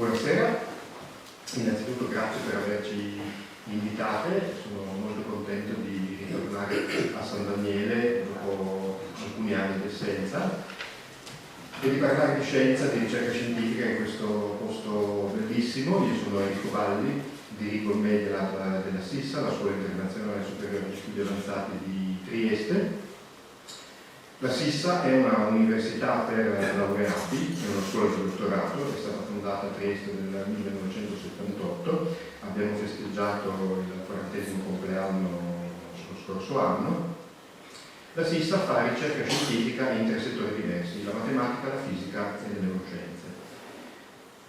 Buonasera, innanzitutto grazie per averci invitate, sono molto contento di ritornare a San Daniele dopo alcuni anni di assenza e di parlare di scienza, di ricerca scientifica in questo posto bellissimo. Io sono Enrico Valli, dirigo il Media Lab della SISSA, la Scuola Internazionale Superiore di Studi Avanzati di Trieste. La SISSA è una università per laureati, è una scuola di dottorato, è stata fondata a Trieste nel 1978, abbiamo festeggiato il 40° compleanno lo scorso anno. La SISSA fa ricerca scientifica in 3 settori diversi, la matematica, la fisica e le neuroscienze.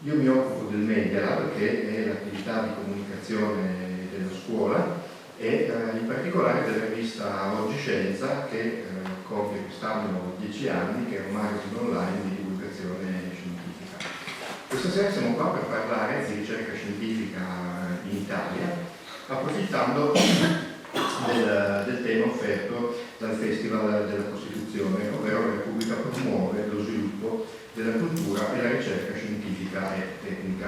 Io mi occupo del Media Lab, che è l'attività di comunicazione della scuola, e in particolare della rivista Oggi Scienza, che compie quest'anno 10 anni, che è un magazine online di divulgazione scientifica. Questa sera siamo qua per parlare di ricerca scientifica in Italia, approfittando del tema offerto dal Festival della Costituzione, ovvero la Repubblica promuove lo sviluppo della cultura e la ricerca scientifica e tecnica.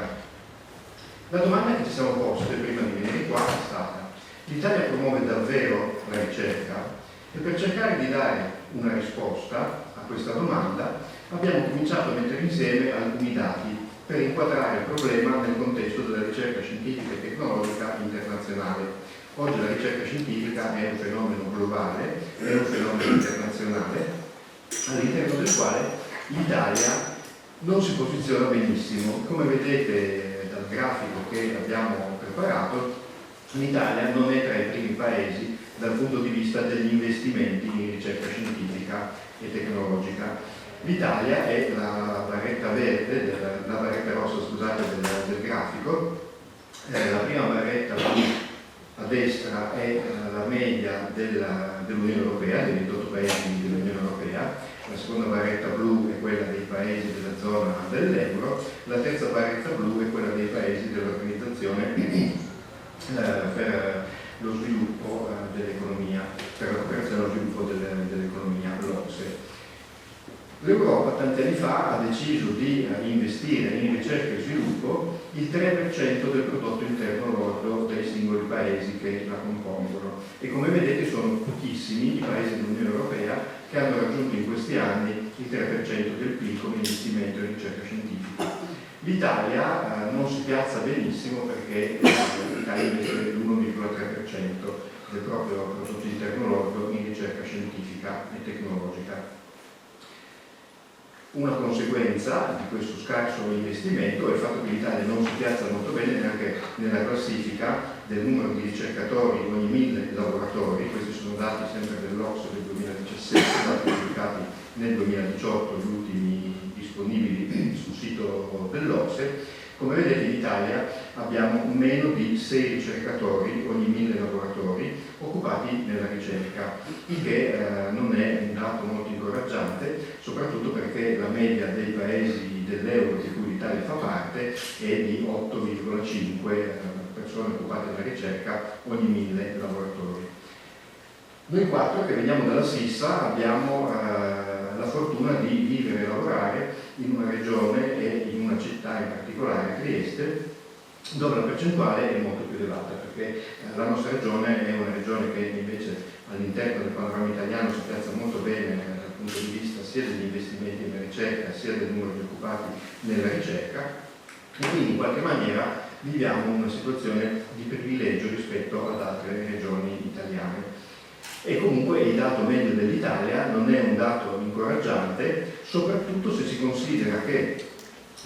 La domanda che ci siamo poste prima di venire qua è stata: l'Italia promuove davvero la ricerca? E per cercare di dare una risposta a questa domanda abbiamo cominciato a mettere insieme alcuni dati per inquadrare il problema nel contesto della ricerca scientifica e tecnologica internazionale. Oggi la ricerca scientifica è un fenomeno globale, è un fenomeno internazionale, all'interno del quale l'Italia non si posiziona benissimo. Come vedete dal grafico che abbiamo preparato, l'Italia non è tra i primi paesi dal punto di vista degli investimenti in ricerca scientifica e tecnologica. L'Italia è la barretta verde, la barretta rossa, scusate, del grafico. La prima barretta a destra è la media dell'Unione Europea, dei 28 paesi dell'Unione Europea, la seconda barretta blu è quella dei paesi della zona dell'euro, la terza barretta blu è quella dei paesi dell'organizzazione per lo sviluppo dell'economia, per la cooperazione allo sviluppo dell'economia, l'OCSE. L'Europa tanti anni fa ha deciso di investire in ricerca e sviluppo il 3% del prodotto interno lordo dei singoli paesi che la compongono, e come vedete sono pochissimi i paesi dell'Unione Europea che hanno raggiunto in questi anni il 3% del PIL come investimento in ricerca scientifica. L'Italia non si piazza benissimo perché l'Italia investe l'1,3% del proprio prodotto interno lordo in ricerca scientifica e tecnologica. Una conseguenza di questo scarso investimento è il fatto che l'Italia non si piazza molto bene neanche nella classifica del numero di ricercatori ogni 1000 lavoratori. Questi sono dati sempre dell'OCSE del 2017, dati pubblicati nel 2018, gli ultimi disponibili sul sito dell'OCSE. Come vedete in Italia abbiamo meno di 6 ricercatori ogni 1000 lavoratori occupati nella ricerca, il che non è un dato molto incoraggiante, soprattutto perché la media dei paesi dell'euro di cui l'Italia fa parte è di 8,5 persone occupate nella ricerca ogni 1000 lavoratori. Noi 4 che veniamo dalla SISSA abbiamo la fortuna di vivere e lavorare in una regione e in una città in particolare, Trieste, dove la percentuale è molto più elevata, perché la nostra regione è una regione che invece all'interno del panorama italiano si piazza molto bene dal punto di vista sia degli investimenti nella ricerca sia del numero di occupati nella ricerca, e quindi in qualche maniera viviamo una situazione di privilegio rispetto ad altre regioni italiane. E comunque il dato medio dell'Italia non è un dato incoraggiante, soprattutto se si considera che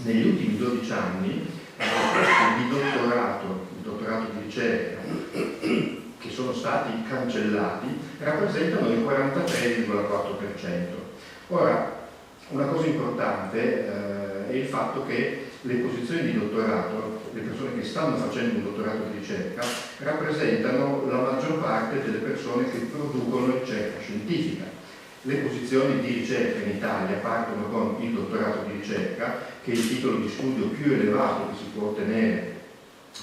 negli ultimi 12 anni i dottorato di ricerca che sono stati cancellati rappresentano il 43,4%. Ora, una cosa importante è il fatto che le posizioni di dottorato, le persone che stanno facendo un dottorato di ricerca, rappresentano la maggior parte delle persone che producono ricerca scientifica. Le posizioni di ricerca in Italia partono con il dottorato di ricerca, che è il titolo di studio più elevato che si può ottenere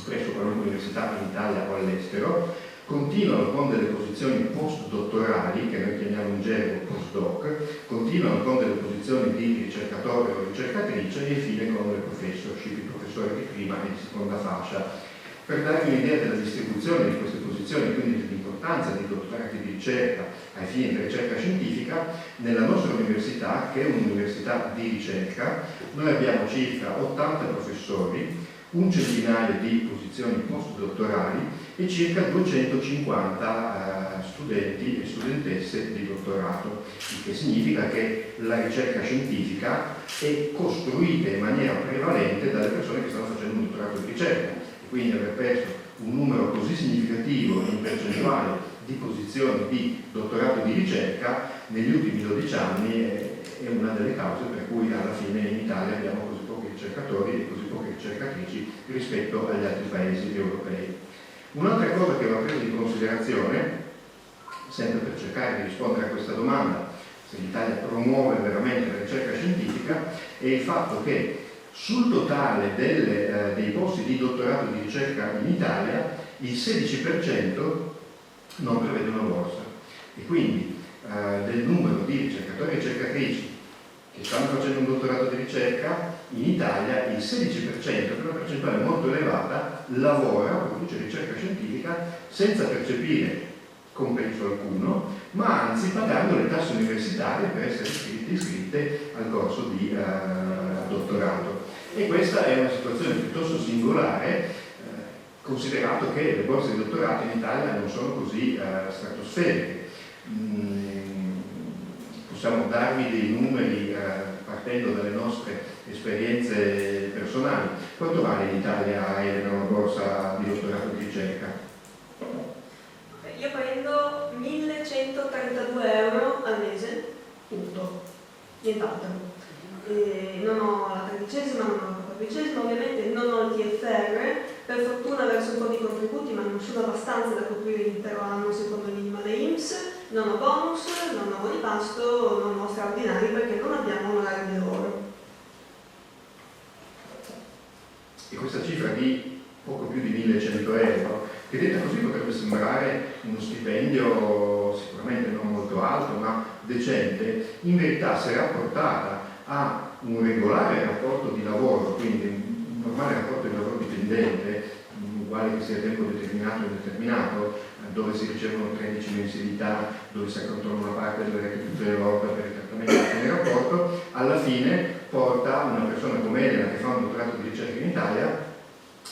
presso qualunque università in Italia o all'estero. continuano con delle posizioni postdottorali, che noi chiamiamo in gergo postdoc, continuano con delle posizioni di ricercatore o ricercatrice e infine con le professorship, i professori di prima e di seconda fascia. Per darvi un'idea della distribuzione di queste posizioni, quindi dell'importanza dei dottorati di ricerca ai fini della ricerca scientifica, nella nostra università, che è un'università di ricerca, noi abbiamo circa 80 professori, un centinaio di posizioni postdottorali e circa 250 studenti e studentesse di dottorato, il che significa che la ricerca scientifica è costruita in maniera prevalente dalle persone che stanno facendo un dottorato di ricerca. Quindi aver perso un numero così significativo in percentuale di posizioni di dottorato di ricerca negli ultimi 12 anni è una delle cause per cui alla fine in Italia abbiamo così pochi ricercatori e così poche ricercatrici rispetto agli altri paesi europei. Un'altra cosa che va presa in considerazione, sempre per cercare di rispondere a questa domanda, se l'Italia promuove veramente la ricerca scientifica, è il fatto che sul totale dei posti di dottorato di ricerca in Italia il 16% non prevede una borsa e quindi del numero di ricercatori e ricercatrici che stanno facendo un dottorato di ricerca in Italia il 16%, che è una percentuale molto elevata, lavora, produce ricerca scientifica senza percepire compenso alcuno, ma anzi pagando le tasse universitarie per essere iscritte al corso di dottorato. E questa è una situazione piuttosto singolare, considerato che le borse di dottorato in Italia non sono così stratosferiche. Possiamo darvi dei numeri partendo dalle nostre esperienze personali. Quanto vale in Italia, Elena, una borsa di dottorato di ricerca? Io prendo 1.132 euro al mese, punto, nient'altro. Non ho la 13ª, non ho la 14ª, ovviamente non ho il TFR, per fortuna verso un po' di contributi, ma non sono abbastanza da coprire l'intero anno secondo il minimale INPS, non ho bonus, non ho buoni pasto, non ho straordinari perché non abbiamo un orario di lavoro. E questa cifra di poco più di 1.100 euro, che detta così potrebbe sembrare uno stipendio sicuramente non molto alto, ma decente, in verità se rapportata a un regolare rapporto di lavoro, quindi un normale rapporto di lavoro dipendente, uguale che sia a tempo determinato o indeterminato, dove si ricevono 13 mensilità, dove si accontona una parte delle retribuzioni lorda per il trattamento di rapporto, alla fine porta una persona come Elena che fa un dottorato di ricerca in Italia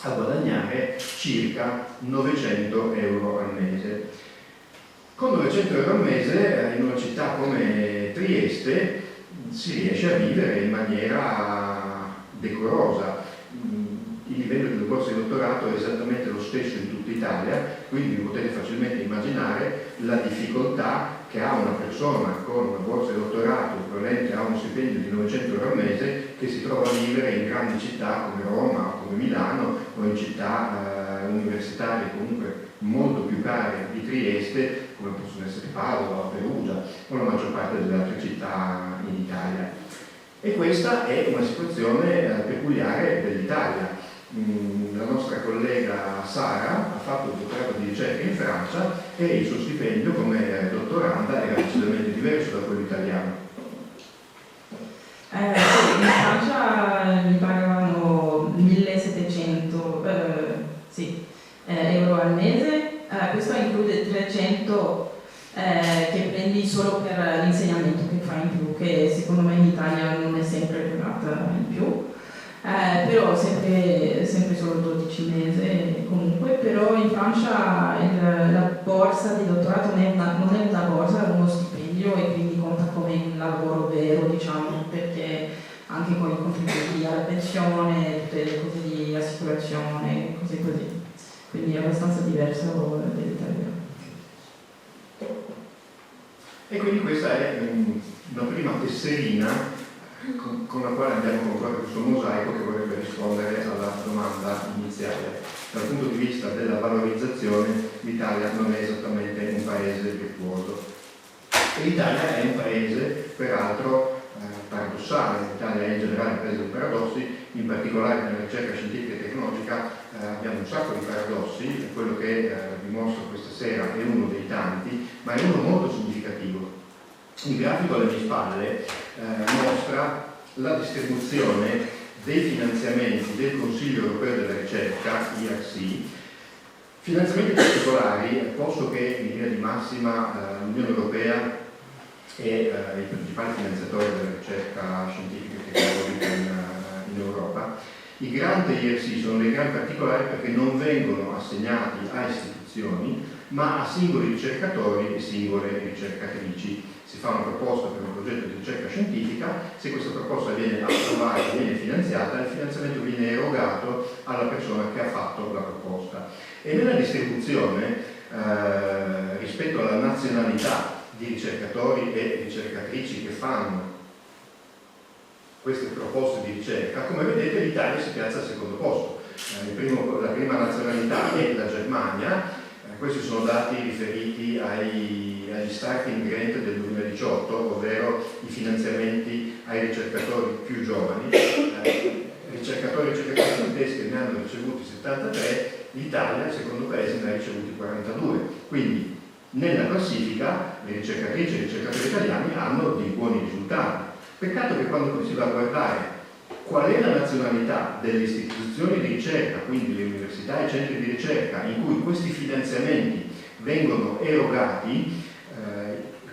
a guadagnare circa 900 euro al mese. Con 900 euro al mese in una città come Trieste si riesce a vivere in maniera decorosa. Il livello delle borse di dottorato è esattamente lo stesso in tutta Italia, quindi potete facilmente immaginare la difficoltà che ha una persona con una borsa di dottorato equivalente a uno stipendio di 900 euro al mese che si trova a vivere in grandi città come Roma o come Milano o in città universitarie comunque molto più care di Trieste, come possono essere Padova, Perugia o la maggior parte delle altre città in Italia. E questa è una situazione peculiare dell'Italia. La nostra collega Sara ha fatto un dottorato di ricerca in Francia e il suo stipendio come dottoranda era decisamente diverso da quello italiano. In Francia mi pagavano 1.700 euro al mese, questo include 300 che prendi solo per l'insegnamento che fai in più, che secondo me in Italia non è sempre pagata in più. Però sempre solo 12 mesi comunque, però in Francia la borsa di dottorato non è una borsa, è uno stipendio e quindi conta come un lavoro vero, diciamo, perché anche con i contributi alla pensione, tutte le cose di assicurazione, cose così, quindi è abbastanza diverso dall'Italia. E quindi questa è una prima tesserina con la quale abbiamo comprato questo mosaico che vorrebbe rispondere alla domanda iniziale. Dal punto di vista della valorizzazione l'Italia non è esattamente un paese virtuoso. E l'Italia è un paese peraltro paradossale, l'Italia è in generale un paese di paradossi, in particolare nella ricerca scientifica e tecnologica abbiamo un sacco di paradossi, quello che vi mostro questa sera è uno dei tanti, ma è uno molto significativo. Il grafico alle mie spalle mostra la distribuzione dei finanziamenti del Consiglio Europeo della Ricerca, IRC, finanziamenti particolari, posto che in linea di massima l'Unione Europea è il principale finanziatore della ricerca scientifica e tecnologica in Europa. I grant IRC sono dei grant particolari perché non vengono assegnati a istituzioni, ma a singoli ricercatori e singole ricercatrici. Si fa una proposta per un progetto di ricerca scientifica, se questa proposta viene approvata e viene finanziata, il finanziamento viene erogato alla persona che ha fatto la proposta. E nella distribuzione, rispetto alla nazionalità di ricercatori e ricercatrici che fanno queste proposte di ricerca, come vedete l'Italia si piazza al secondo posto. La prima nazionalità è la Germania. Questi sono dati riferiti agli starting grant del 2018, ovvero i finanziamenti ai ricercatori più giovani. Ricercatori e ricercatrici tedeschi ne hanno ricevuti 73, l'Italia, il secondo paese, ne ha ricevuti 42. Quindi nella classifica le ricercatrici e i ricercatori italiani hanno dei buoni risultati. Peccato che quando si va a guardare qual è la nazionalità delle istituzioni di ricerca, quindi le università e i centri di ricerca in cui questi finanziamenti vengono erogati,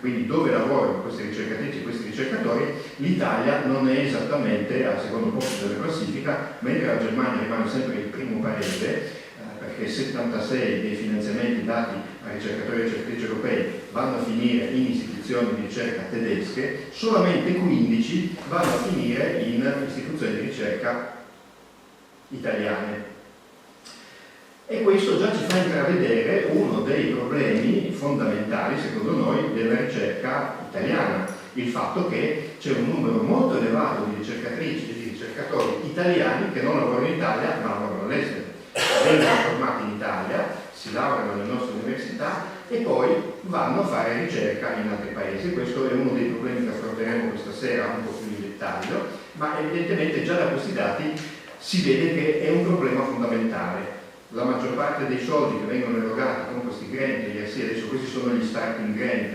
quindi dove lavorano queste ricercatrici e questi ricercatori, l'Italia non è esattamente al secondo posto della classifica, mentre la Germania rimane sempre il primo paese, perché 76 dei finanziamenti dati a ricercatori e ricercatrici europei vanno a finire in istituzioni di ricerca tedesche, solamente 15 vanno a finire in istituzioni di ricerca italiane. E questo già ci fa intravedere uno dei problemi fondamentali, secondo noi, della ricerca italiana, il fatto che c'è un numero molto elevato di ricercatrici e di ricercatori italiani che non lavorano in Italia ma lavorano all'estero. Vengono formati in Italia, si laureano nelle nostre università e poi vanno a fare ricerca in altri paesi. Questo è uno dei problemi che affronteremo questa sera un po' più in dettaglio, ma evidentemente già da questi dati si vede che è un problema fondamentale. La maggior parte dei soldi che vengono erogati con questi grant, adesso questi sono gli starting grant,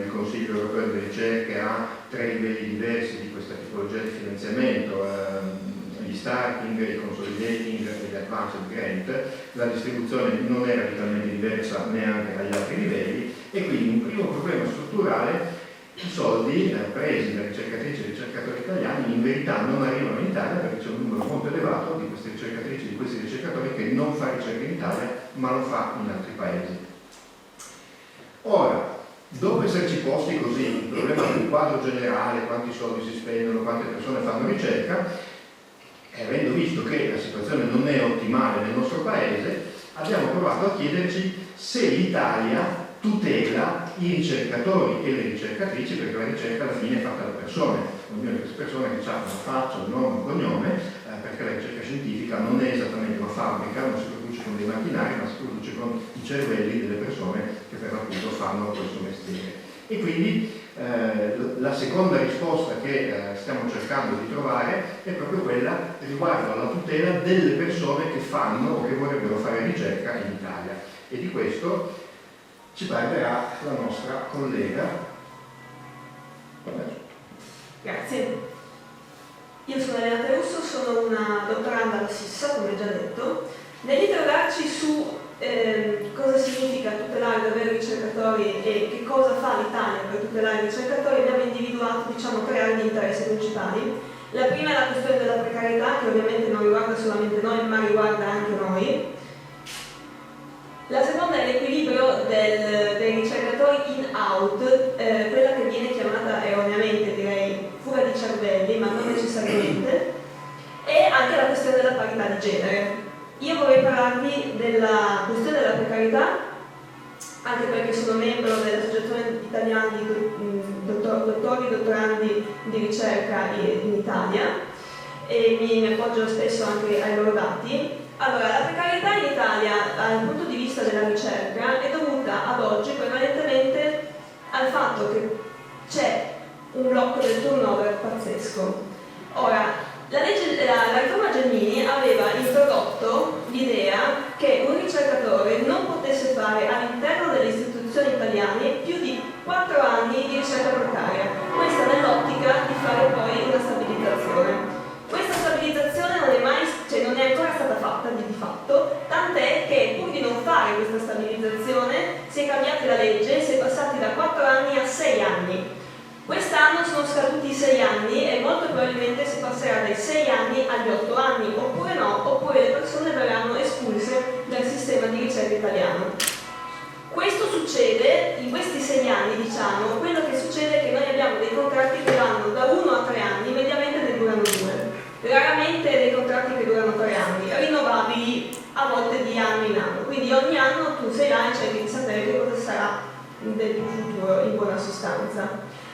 il Consiglio Europeo delle Ricerche ha 3 livelli diversi di questa tipologia di finanziamento, gli starting, i consolidating e gli advanced grant. La distribuzione non è radicalmente diversa neanche agli altri livelli e quindi un primo problema strutturale: i soldi presi da ricercatrici e ricercatori italiani in verità non arrivano in Italia perché c'è un numero molto elevato di queste ricercatrici e di questi ricercatori che non fa ricerca in Italia ma lo fa in altri paesi. Ora, dopo esserci posti così il problema del quadro generale, quanti soldi si spendono, quante persone fanno ricerca, e avendo visto che la situazione non è ottimale nel nostro paese, abbiamo provato a chiederci se l'Italia tutela i ricercatori e le ricercatrici, perché la ricerca alla fine è fatta da persone, ognuna di queste persone che ha una faccia, un nome, un cognome, perché la ricerca scientifica non è esattamente una fabbrica, non si produce con dei macchinari, ma si produce con i cervelli delle persone che per l'appunto fanno questo mestiere. E quindi la seconda risposta che stiamo cercando di trovare è proprio quella riguardo alla tutela delle persone che fanno o che vorrebbero fare ricerca in Italia. E di questo ci parlerà la nostra collega. Grazie. Io sono Elena Russo, sono una dottoranda alla SISSA, come già detto. Nell'interrogarci su cosa significa tutelare davvero i ricercatori e che cosa fa l'Italia per tutelare i ricercatori, abbiamo individuato 3 aree di interesse principali. La prima è la questione della precarietà, che ovviamente non riguarda solamente noi, ma riguarda anche noi. La seconda è l'equilibrio dei ricercatori in-out, quella che viene chiamata erroneamente, direi, fuga di cervelli, ma non necessariamente, e anche la questione della parità di genere. Io vorrei parlarvi della questione della precarietà, anche perché sono membro dell'Associazione Italiana di Dottori e Dottorandi di Ricerca in Italia e mi appoggio spesso anche ai loro dati. Allora, la precarietà in Italia dal punto di vista della ricerca è dovuta ad oggi prevalentemente al fatto che c'è un blocco del turnover pazzesco. Ora, la riforma Gelmini aveva introdotto sono scaduti i 6 anni e molto probabilmente si passerà dai 6 anni agli 8 anni, oppure no, oppure le persone verranno espulse dal sistema di ricerca italiano. Questo succede, in questi 6 anni diciamo, quello che succede è che noi abbiamo dei contratti che vanno da 1 a 3 anni, mediamente ne durano 2, raramente dei contratti che durano 3 anni, rinnovabili a volte di anno in anno, quindi ogni anno tu sei là e cerchi di sapere che cosa sarà del tuo futuro in buona sostanza.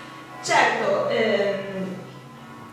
Certo,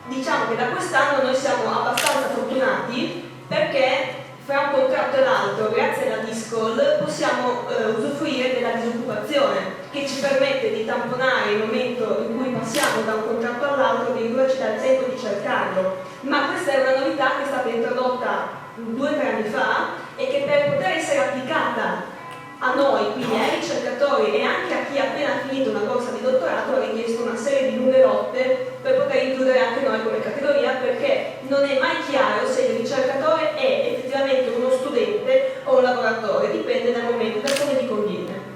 diciamo che da quest'anno noi siamo abbastanza fortunati perché fra un contratto e l'altro, grazie alla Discol, possiamo usufruire della disoccupazione che ci permette di tamponare il momento in cui passiamo da un contratto all'altro, addirittura ci dà il tempo di cercarlo. Ma questa è una novità che è stata introdotta 2 o 3 anni fa e che per poter essere applicata a noi, quindi ai ricercatori e anche a chi ha appena finito una borsa di dottorato, ha richiesto una serie di lunghe lotte per poter includere anche noi come categoria, perché non è mai chiaro se il ricercatore è effettivamente uno studente o un lavoratore, dipende dal momento, da come vi conviene.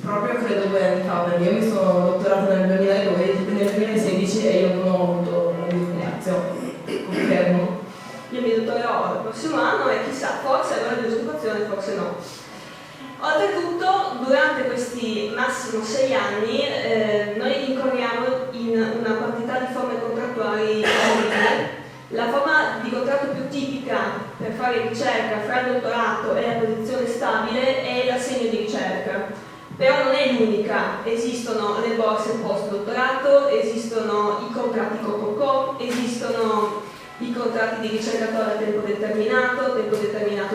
Proprio credo 2 anni fa, perché io mi sono dottorata nel 2016 e io non ho avuto una disoccupazione, confermo. Io mi dottorerò il prossimo anno e chissà, forse allora di disoccupazione, forse no. Oltretutto, durante questi massimo 6 anni, noi incorriamo in una quantità di forme contrattuali diverse. La forma di contratto più tipica per fare ricerca fra il dottorato e la posizione stabile è l'assegno di ricerca. Però non è l'unica, esistono le borse post-dottorato, esistono i contratti co-co-co, esistono i contratti di ricercatore a tempo determinato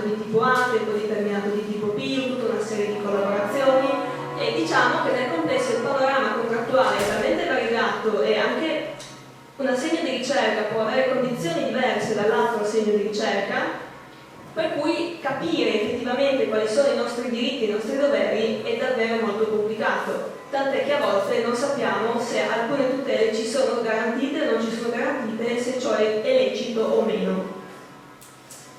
di tipo A, tempo determinato di tipo B, tutta una serie di collaborazioni e diciamo che nel complesso il panorama contrattuale è talmente variegato e anche un assegno di ricerca può avere condizioni diverse dall'altro assegno di ricerca, per cui capire effettivamente quali sono i nostri diritti e i nostri doveri è davvero molto complicato, tant'è che a volte non sappiamo se alcune tutele ci sono garantite o non ci sono garantite, se ciò è lecito o meno.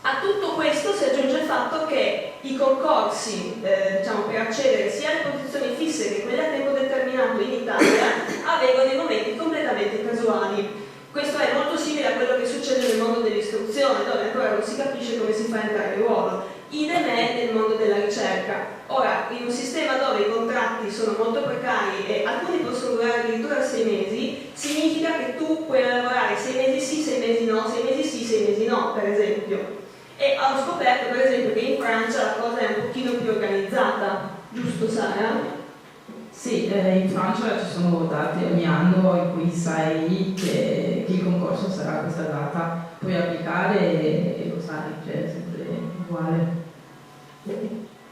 A tutto questo si aggiunge il fatto che i concorsi diciamo, per accedere sia alle posizioni fisse che quelle a tempo determinato in Italia avvengono in momenti completamente casuali. Questo è molto simile a quello che succede nel mondo dell'istruzione, dove ancora non si capisce come si fa a entrare in ruolo. Idem è nel mondo della ricerca. Ora, in un sistema dove i contratti sono molto precari e alcuni possono durare addirittura 6 mesi, significa che tu puoi lavorare 6 mesi sì, 6 mesi no, 6 mesi sì, 6 mesi no, per esempio. E ho scoperto, per esempio, che in Francia la cosa è un pochino più organizzata, giusto Sara? Sì, in Francia ci sono date ogni anno in cui sai che il concorso sarà a questa data, puoi applicare e lo sai, cioè è sempre uguale.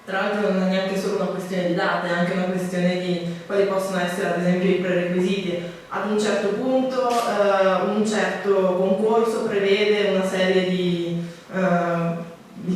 Tra l'altro non è neanche solo una questione di date, è anche una questione di quali possono essere ad esempio i prerequisiti. Ad un certo punto un certo concorso prevede una serie di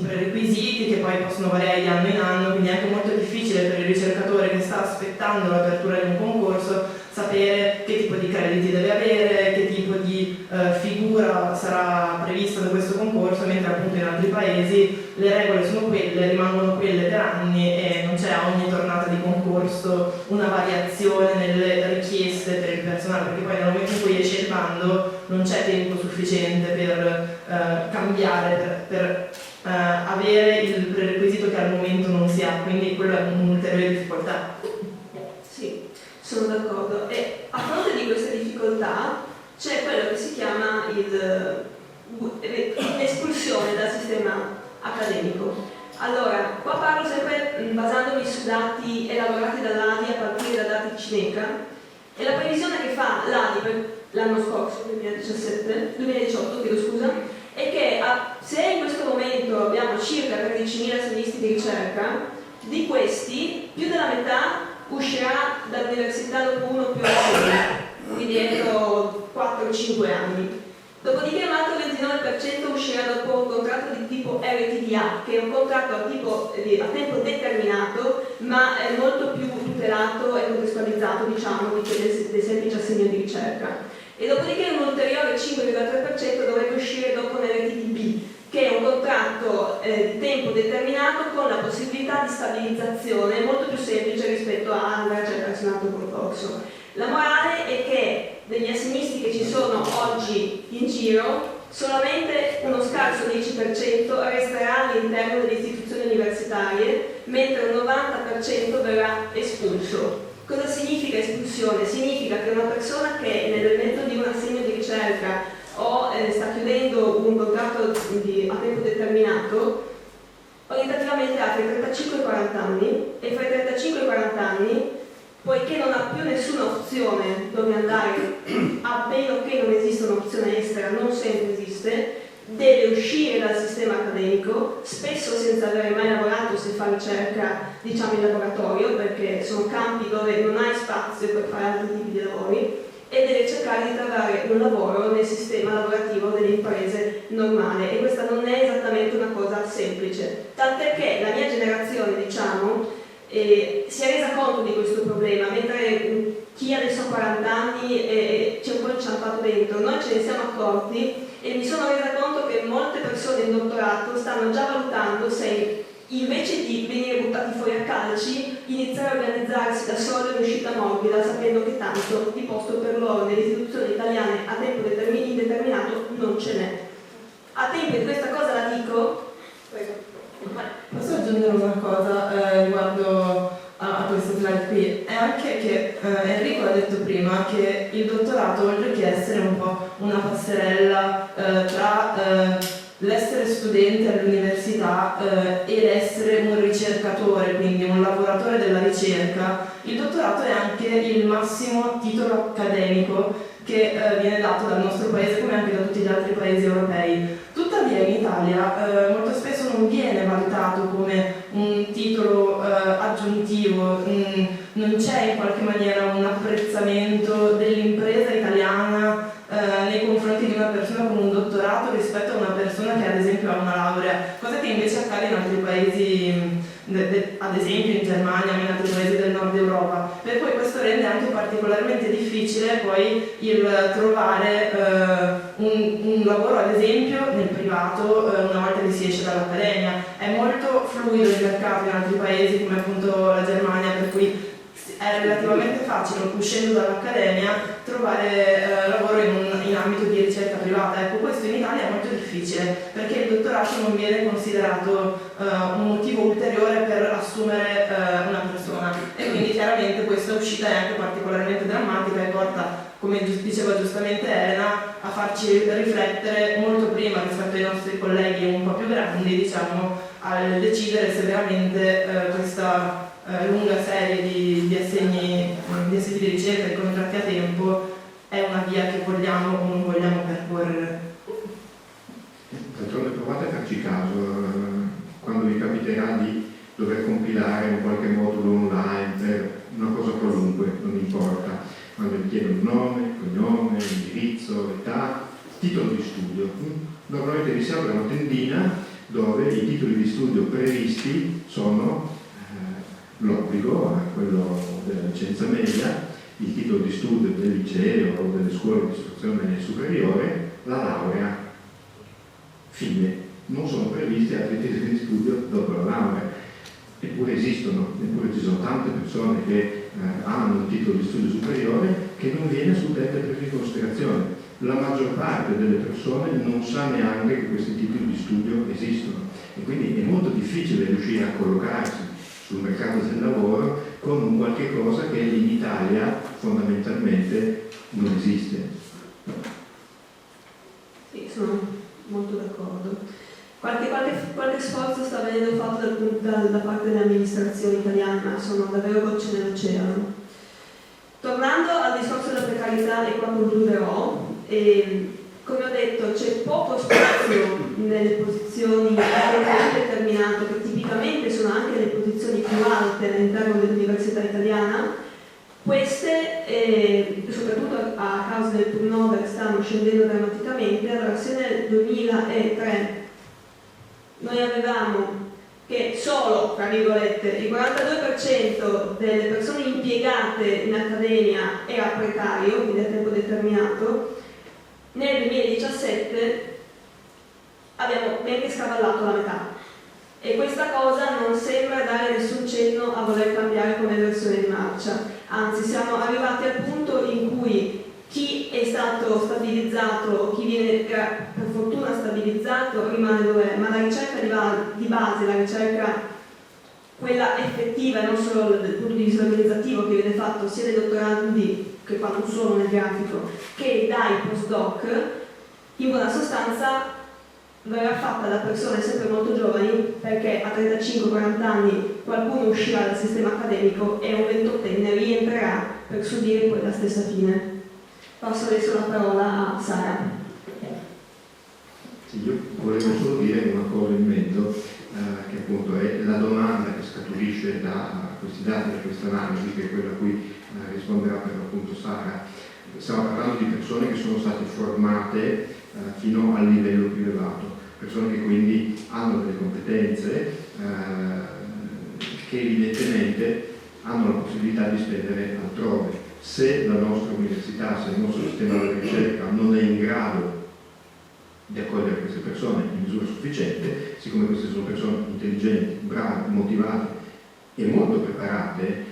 prerequisiti che poi possono variare di anno in anno, quindi è anche molto difficile per il ricercatore che sta aspettando l'apertura di un concorso sapere che tipo di crediti deve avere, che tipo di figura sarà prevista da questo concorso, mentre appunto in altri paesi le regole sono quelle, rimangono quelle per anni e non c'è a ogni tornata di concorso una variazione nelle richieste per il personale, perché poi nel momento in cui esce il bando non c'è tempo sufficiente per cambiare, per avere il prerequisito che al momento non si ha, quindi quello è un'ulteriore difficoltà. Sì, sono d'accordo. E a fronte di queste difficoltà c'è quello che si chiama l'espulsione dal sistema accademico. Allora, qua parlo sempre basandomi su dati elaborati dall'ADI a partire da dati Cineca, e la previsione che fa l'ADI per l'anno scorso, 2018, chiedo scusa, è che se in questo momento abbiamo circa 13.000 assegnisti di ricerca, di questi più della metà uscirà dall'università dopo 1 o più anni, quindi entro 4-5 anni. Dopodiché un altro 29% uscirà dopo un contratto di tipo RTDA, che è un contratto a tempo determinato, ma è molto più tutelato e contestualizzato, diciamo, di quelli del semplice assegno di ricerca. E dopodiché un ulteriore 5,3% dovrebbe uscire dopo un RTDB, che è un contratto di tempo tempo determinato con la possibilità di stabilizzazione molto più semplice rispetto a andare a cercarsi un altro concorso. La morale è che degli assegnisti che ci sono oggi in giro, solamente uno scarso 10% resterà all'interno delle istituzioni universitarie, mentre un 90% verrà espulso. Cosa significa espulsione? Significa che una persona che nel mezzo di un assegno di ricerca o sta chiudendo un contratto a tempo determinato, orientativamente ha tra i 35 e i 40 anni, e fra i 35 e i 40 anni, poiché non ha più nessuna opzione dove andare, a meno che non esista un'opzione estera, non sempre esiste, deve uscire dal sistema accademico, spesso senza avere mai lavorato se fa ricerca, diciamo, in laboratorio, perché sono campi dove non hai spazio per fare altri tipi di lavori, e deve cercare di trovare un lavoro nel sistema lavorativo delle imprese normale, e questa non è esattamente una cosa semplice. Tant'è che la mia generazione, diciamo, si è resa conto di questo problema, mentre chi adesso ha 40 anni c'è un po' inciampato dentro. Noi ce ne siamo accorti e mi sono resa conto che molte persone in dottorato stanno già valutando se invece di venire buttati fuori a calci iniziare a organizzarsi da soli un'uscita morbida, sapendo che tanto di posto per loro nelle istituzioni italiane a tempo indeterminato non ce n'è. A tempo di questa cosa la dico. Prego. Posso aggiungere una cosa riguardo a questo slide qui? È anche che Enrico ha detto prima che il dottorato, oltre che essere un po' una passerella tra l'essere studente all'università e l'essere un ricercatore, quindi un lavoratore della ricerca, il dottorato è anche il massimo titolo accademico che viene dato dal nostro paese come anche da tutti gli altri paesi europei. Tuttavia in Italia molto spesso non viene valutato come un titolo aggiuntivo, non c'è in qualche maniera un apprezzamento dell'impresa italiana nei confronti di una persona con un dottorato rispetto a una persona che ad esempio ha una laurea, cosa che invece accade in altri paesi, ad esempio in Germania, ma in altri paesi del nord Europa. Per cui questo rende anche particolarmente difficile poi il trovare un lavoro ad esempio nel privato una volta che si esce dall'accademia. È molto fluido il mercato in altri paesi come appunto la Germania, per cui è relativamente facile, uscendo dall'accademia, trovare lavoro in ambito di ricerca privata. Ecco, questo in Italia è molto difficile perché il dottorato non viene considerato un motivo ulteriore per assumere una persona, e quindi chiaramente questa uscita è anche particolarmente drammatica e porta, come diceva giustamente Elena, a farci riflettere molto prima rispetto ai nostri colleghi un po' più grandi, diciamo, al decidere se veramente questa lunga serie di assegni di ricerca e contratti a tempo è una via che vogliamo o non vogliamo percorrere. D'altronde provate a farci caso quando vi capiterà di dover compilare in qualche modulo online per una cosa qualunque, non importa, quando vi chiedono nome, cognome, indirizzo, età, titolo di studio. Normalmente vi serve una tendina dove i titoli di studio previsti sono l'obbligo, quello della licenza media, il titolo di studio del liceo o delle scuole di istruzione superiore, la laurea. Fine. Non sono previsti altri titoli di studio dopo la laurea. Eppure esistono, eppure ci sono tante persone che hanno un titolo di studio superiore che non viene assolutamente preso in considerazione. La maggior parte delle persone non sa neanche che questi titoli di studio esistono, e quindi è molto difficile riuscire a collocarsi sul mercato del lavoro con un qualche cosa che in Italia fondamentalmente non esiste. Sì, sono molto d'accordo. Qualche sforzo sta venendo fatto da parte delle amministrazioni italiane, ma sono davvero gocce nell'oceano. Tornando al discorso della precarietà, e qua concluderò, come ho detto c'è poco spazio nelle posizioni a tempo indeterminato, che tipicamente sono anche le posizioni più alte all'interno dell'università italiana. Queste, soprattutto a causa del turnover, stanno scendendo drammaticamente. Allora, se nel 2003 noi avevamo che solo, tra virgolette, il 42% delle persone impiegate in accademia era precario, quindi a tempo determinato, nel 2017 abbiamo ben che scavallato la metà. e questa cosa non sembra dare nessun cenno a voler cambiare come versione in marcia, anzi siamo arrivati al punto in cui chi è stato stabilizzato, chi viene per fortuna stabilizzato rimane dove è, ma la ricerca di base, la ricerca quella effettiva, non solo dal punto di vista organizzativo, che viene fatto sia dai dottorandi, che qua non sono nel grafico, che dai postdoc, in buona sostanza verrà fatta da persone sempre molto giovani, perché a 35-40 anni qualcuno uscirà dal sistema accademico e un 28enne rientrerà per subire poi la stessa fine. Passo adesso la parola a Sara. Sì, io volevo solo dire una cosa in mezzo, che appunto è la domanda che scaturisce da questi dati, da questa analisi, che è quella a cui risponderà per l'appunto Sara. Stiamo parlando di persone che sono state formate fino al livello più elevato, persone che quindi hanno delle competenze che evidentemente hanno la possibilità di spendere altrove. Se la nostra università, se il nostro sistema della ricerca non è in grado di accogliere queste persone in misura sufficiente, siccome queste sono persone intelligenti, brave, motivate e molto preparate,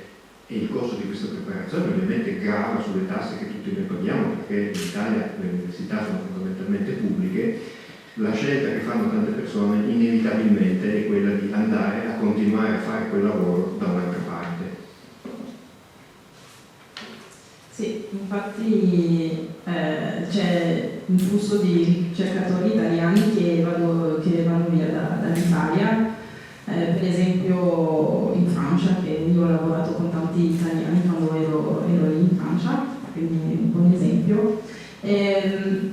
e il costo di questa preparazione ovviamente grava sulle tasse che tutti noi paghiamo, perché in Italia le università sono fondamentalmente pubbliche, la scelta che fanno tante persone inevitabilmente è quella di andare a continuare a fare quel lavoro da un'altra parte. Sì, infatti c'è un flusso di ricercatori italiani che vanno via dall'Italia, per esempio in Francia, che io ho lavorato con tanti italiani quando ero lì in Francia, quindi un buon esempio.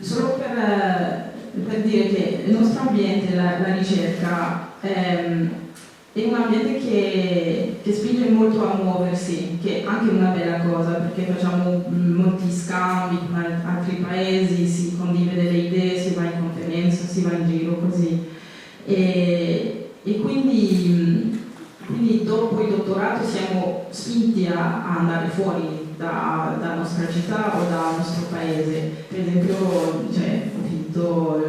Solo per dire che il nostro ambiente, la ricerca, è un ambiente che spinge molto a muoversi, che è anche una bella cosa, perché facciamo molti scambi con altri paesi, si condivide le idee, si va in conferenza, si va in giro così. E quindi dopo il dottorato siamo spinti a andare fuori dalla nostra città o dal nostro paese. Per esempio, ho finito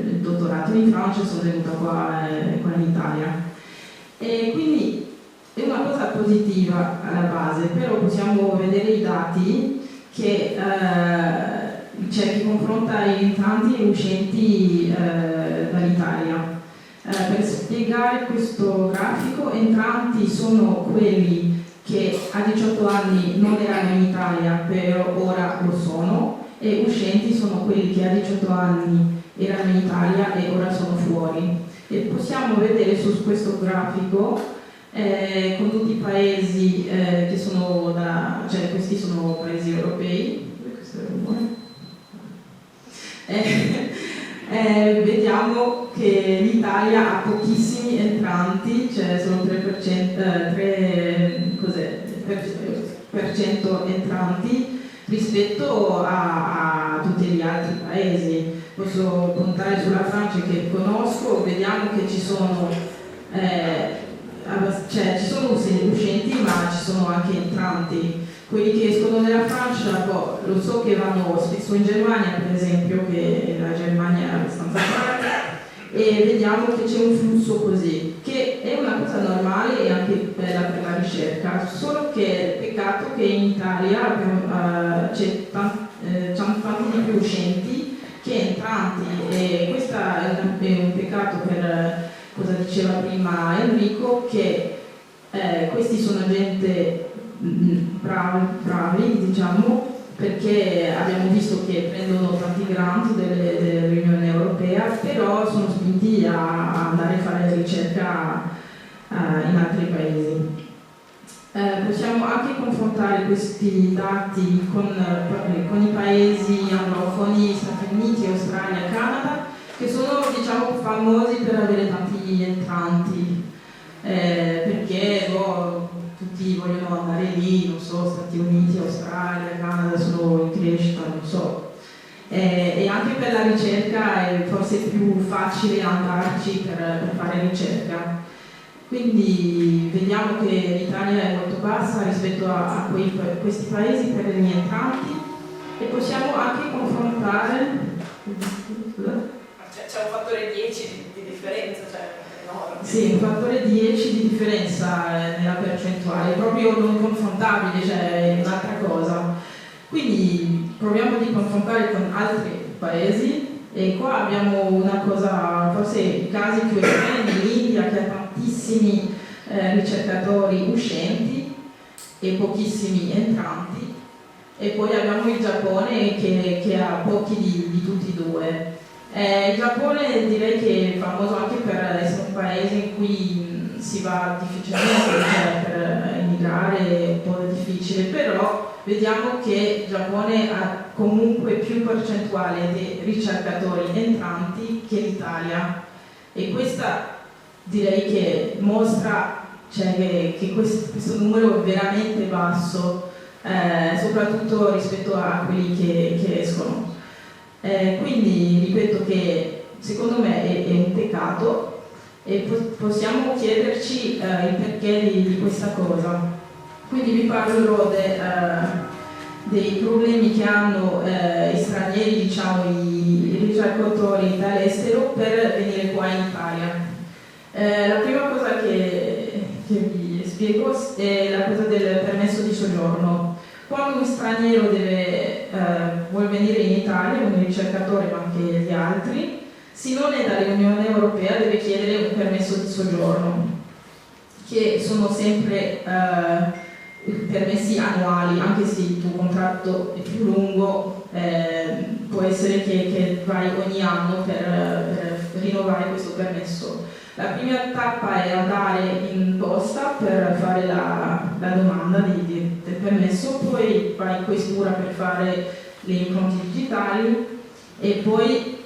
il dottorato in Francia e sono venuta qua in Italia. E quindi è una cosa positiva alla base, però possiamo vedere i dati che che confronta i entranti e uscenti dall'Italia. Per spiegare questo grafico, entranti sono quelli che a 18 anni non erano in Italia, però ora lo sono, e uscenti sono quelli che a 18 anni erano in Italia e ora sono fuori. E possiamo vedere su questo grafico con tutti i paesi che sono questi sono paesi europei. Questo è il rumore. Vediamo che l'Italia ha pochissimi entranti, cioè solo 3% entranti rispetto a tutti gli altri paesi. Posso puntare sulla Francia che conosco, vediamo che ci sono uscenti, ma ci sono anche entranti. Quelli che escono dalla Francia, lo so che vanno spesso in Germania, per esempio, che la Germania è abbastanza cara, e vediamo che c'è un flusso così, che è una cosa normale e anche bella per la ricerca, solo che peccato che in Italia c'è tanti di più uscenti che entranti, e questo è un peccato per cosa diceva prima Enrico, che questi sono gente bravi, diciamo, perché abbiamo visto che prendono tanti grant dell'Unione Europea, però sono spinti a andare a fare ricerca in altri paesi. Possiamo anche confrontare questi dati con i paesi anglofoni, Stati Uniti, Australia, Canada, che sono, diciamo, famosi per avere tanti entranti, perché tutti vogliono andare lì, non so, Stati Uniti, Australia, Canada sono in crescita, non so. E anche per la ricerca è forse più facile andarci per fare ricerca. Quindi vediamo che l'Italia è molto bassa rispetto a questi paesi per gli entranti, e possiamo anche confrontare. C'è un fattore 10 di differenza, cioè enorme. Sì, un fattore 10 di differenza nella percentuale, proprio non confrontabile, cioè è un'altra cosa. Quindi proviamo di confrontare con altri paesi e qua abbiamo una cosa, forse i casi più estremi, l'India che ha tantissimi ricercatori uscenti e pochissimi entranti, e poi abbiamo il Giappone che ha pochi di tutti e due. Il Giappone direi che è famoso anche per essere un paese in cui si va difficilmente, cioè per immigrare è un po' difficile, però vediamo che il Giappone ha comunque più percentuale di ricercatori entranti che l'Italia, e questa direi che mostra, cioè, che questo numero è veramente basso, soprattutto rispetto a quelli che escono. Quindi ripeto che secondo me è un peccato, e possiamo chiederci il perché di questa cosa. Quindi vi parlerò dei problemi che hanno gli stranieri, diciamo i ricercatori dall'estero, per venire qua in Italia. La prima cosa che vi spiego è la cosa del permesso di soggiorno. Quando un straniero vuole venire in Italia, un ricercatore ma anche gli altri, se non è dall'Unione Europea deve chiedere un permesso di soggiorno, che sono sempre permessi annuali, anche se il tuo contratto è più lungo, può essere che vai ogni anno per rinnovare questo permesso. La prima tappa è andare in posta per fare la domanda del permesso, poi vai in questura per fare le impronte digitali e poi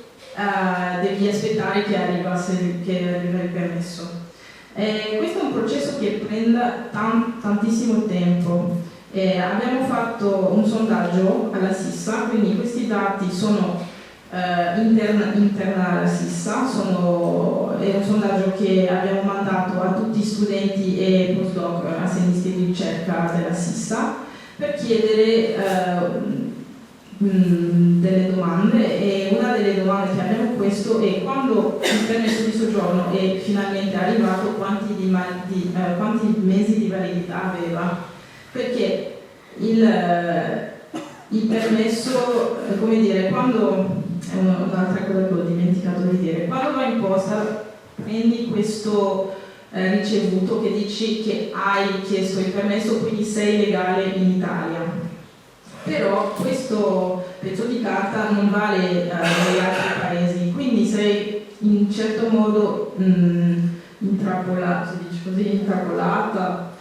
devi aspettare che arriva il permesso. Questo è un processo che prende tantissimo tempo. Abbiamo fatto un sondaggio alla SISSA, quindi questi dati sono interna alla SISSA, è un sondaggio che abbiamo mandato a tutti gli studenti e postdoc assegnisti di ricerca della SISSA per chiedere delle domande, e una delle domande che abbiamo chiesto è: quando il permesso di soggiorno è finalmente arrivato, quanti mesi di validità aveva? Perché il permesso, come dire, quando è un'altra cosa che ho dimenticato di dire, quando vai in posta prendi questo ricevuto che dici che hai chiesto il permesso, quindi sei legale in Italia. Però questo pezzo di carta non vale negli altri paesi, quindi sei in un certo modo intrappolata, si dice così, intrappolata,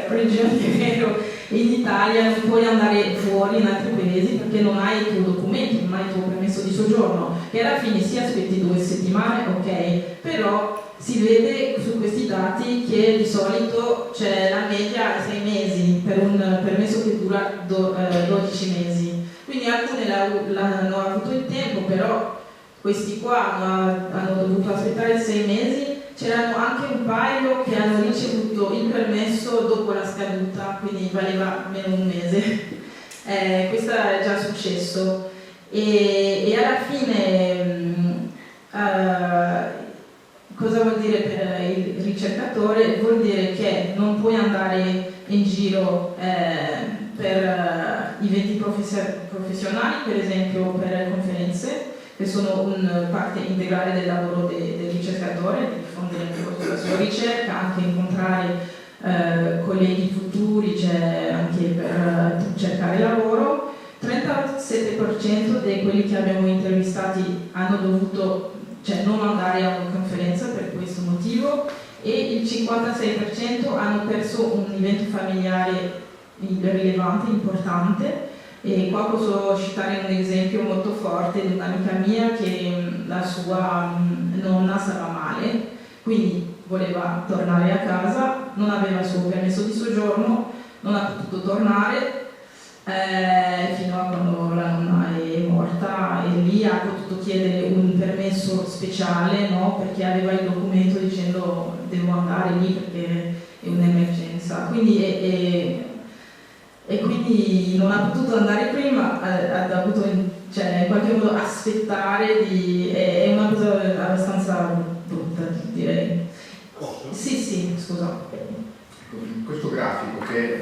prigioniero in Italia, non puoi andare fuori in altri paesi perché non hai i tuoi documenti, non hai il tuo permesso di soggiorno, e alla fine si aspetti 2 settimane, ok, però si vede su questi dati che di solito c'è la media a 6 mesi per un permesso che dura 12 mesi. Quindi alcuni hanno avuto il tempo, però questi qua hanno dovuto aspettare 6 mesi. C'erano anche un paio che hanno ricevuto il permesso dopo la scaduta, quindi valeva meno un mese. Questo è già successo. E alla fine cosa vuol dire per il ricercatore? Vuol dire che non puoi andare in giro per eventi professionali, per esempio per conferenze, che sono una parte integrale del lavoro del ricercatore, di diffondere la sua ricerca, anche incontrare colleghi futuri, cioè anche per cercare lavoro. 37% di quelli che abbiamo intervistati hanno dovuto non andare a una conferenza per questo motivo, e il 56% hanno perso un evento familiare rilevante, importante. E qua posso citare un esempio molto forte di un'amica mia che la sua nonna stava male, quindi voleva tornare a casa, non aveva il suo permesso di soggiorno, non ha potuto tornare fino a quando la nonna è morta, e lì ha potuto chiedere un permesso speciale, no? Perché aveva il documento dicendo devo andare lì perché è un'emergenza. Quindi e quindi non ha potuto andare prima, ha dovuto in qualche modo aspettare è una cosa abbastanza brutta, direi. grafico che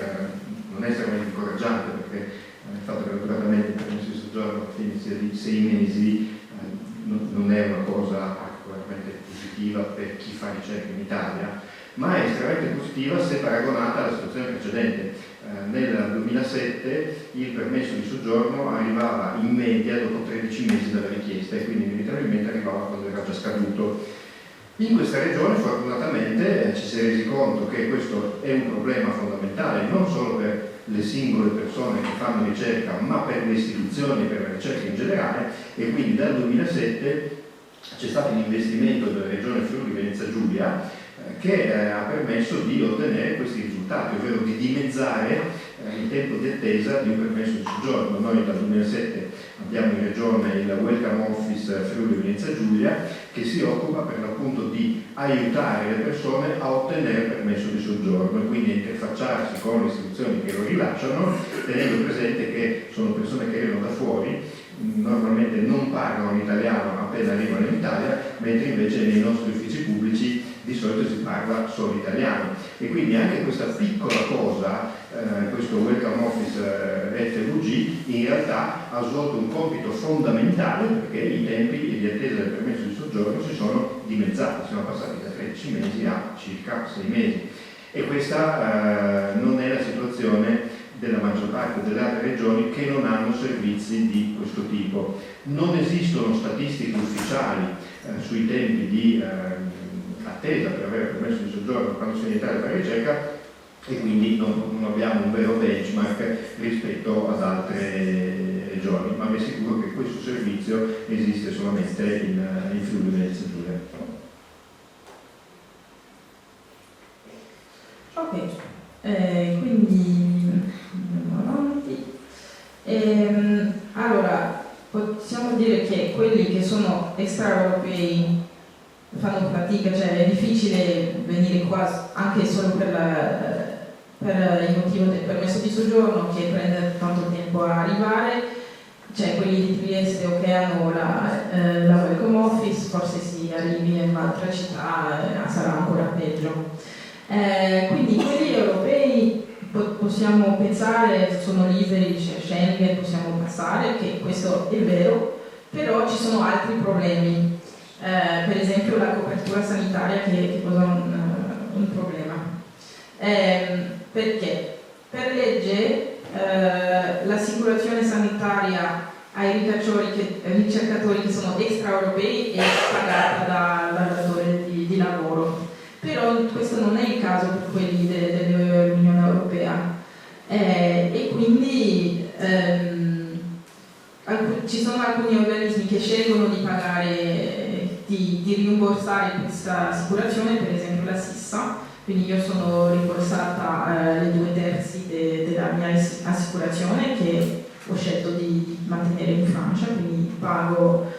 non è estremamente incoraggiante, perché il fatto che naturalmente il permesso di soggiorno alla fine sia di 6 mesi non è una cosa particolarmente positiva per chi fa ricerca in Italia, ma è estremamente positiva se paragonata alla situazione precedente. Nel 2007 il permesso di soggiorno arrivava in media dopo 13 mesi dalla richiesta e quindi inevitabilmente arrivava quando era già scaduto. In questa regione fortunatamente ci si è resi conto che questo è un problema fondamentale non solo per le singole persone che fanno ricerca, ma per le istituzioni e per la ricerca in generale, e quindi dal 2007 c'è stato un investimento della regione Friuli Venezia Giulia che ha permesso di ottenere questi risultati, ovvero di dimezzare il tempo di attesa di un permesso di soggiorno. Noi dal 2007 abbiamo in regione il Welcome Office Friuli Venezia Giulia che si occupa per l'appunto di aiutare le persone a ottenere il permesso di soggiorno e quindi a interfacciarsi con le istituzioni che lo rilasciano, tenendo presente che sono persone che arrivano da fuori, normalmente non parlano italiano appena arrivano in Italia, mentre invece nei nostri uffici pubblici di solito si parla solo italiano, e quindi anche questa piccola cosa, questo Welcome Office FVG, in realtà ha svolto un compito fondamentale, perché i tempi di attesa del permesso di soggiorno si sono dimezzati, siamo passati da 13 mesi a circa 6 mesi, e questa non è la situazione della maggior parte delle altre regioni che non hanno servizi di questo tipo. Non esistono statistiche ufficiali sui tempi di attesa per avere permesso di soggiorno quando si è in Italia per ricerca, e quindi non abbiamo un vero benchmark rispetto ad altre regioni, ma vi assicuro che questo servizio esiste solamente in Friuli Venezia Giulia. Ok, quindi andiamo avanti. Allora, possiamo dire che quelli che sono extraeuropei fanno fatica, cioè è difficile venire qua anche solo per il motivo del permesso di soggiorno, che prende tanto tempo a arrivare. Cioè quelli di Trieste o che hanno la Welcome Office, forse si arrivi in un'altra città sarà ancora peggio. Quindi quelli europei possiamo pensare, sono liberi, c'è Schengen, possiamo passare, che questo è vero, però ci sono altri problemi. Per esempio la copertura sanitaria che cosa un problema. Perché per legge l'assicurazione sanitaria ai ricercatori che sono extraeuropei è pagata dal datore di lavoro, però questo non è il caso per quelli dell'Unione Europea, e quindi ci sono alcuni organismi che scelgono di pagare, di rimborsare questa assicurazione, per esempio la SISSA, quindi io sono rimborsata le 2/3 della mia assicurazione che ho scelto di mantenere in Francia, quindi pago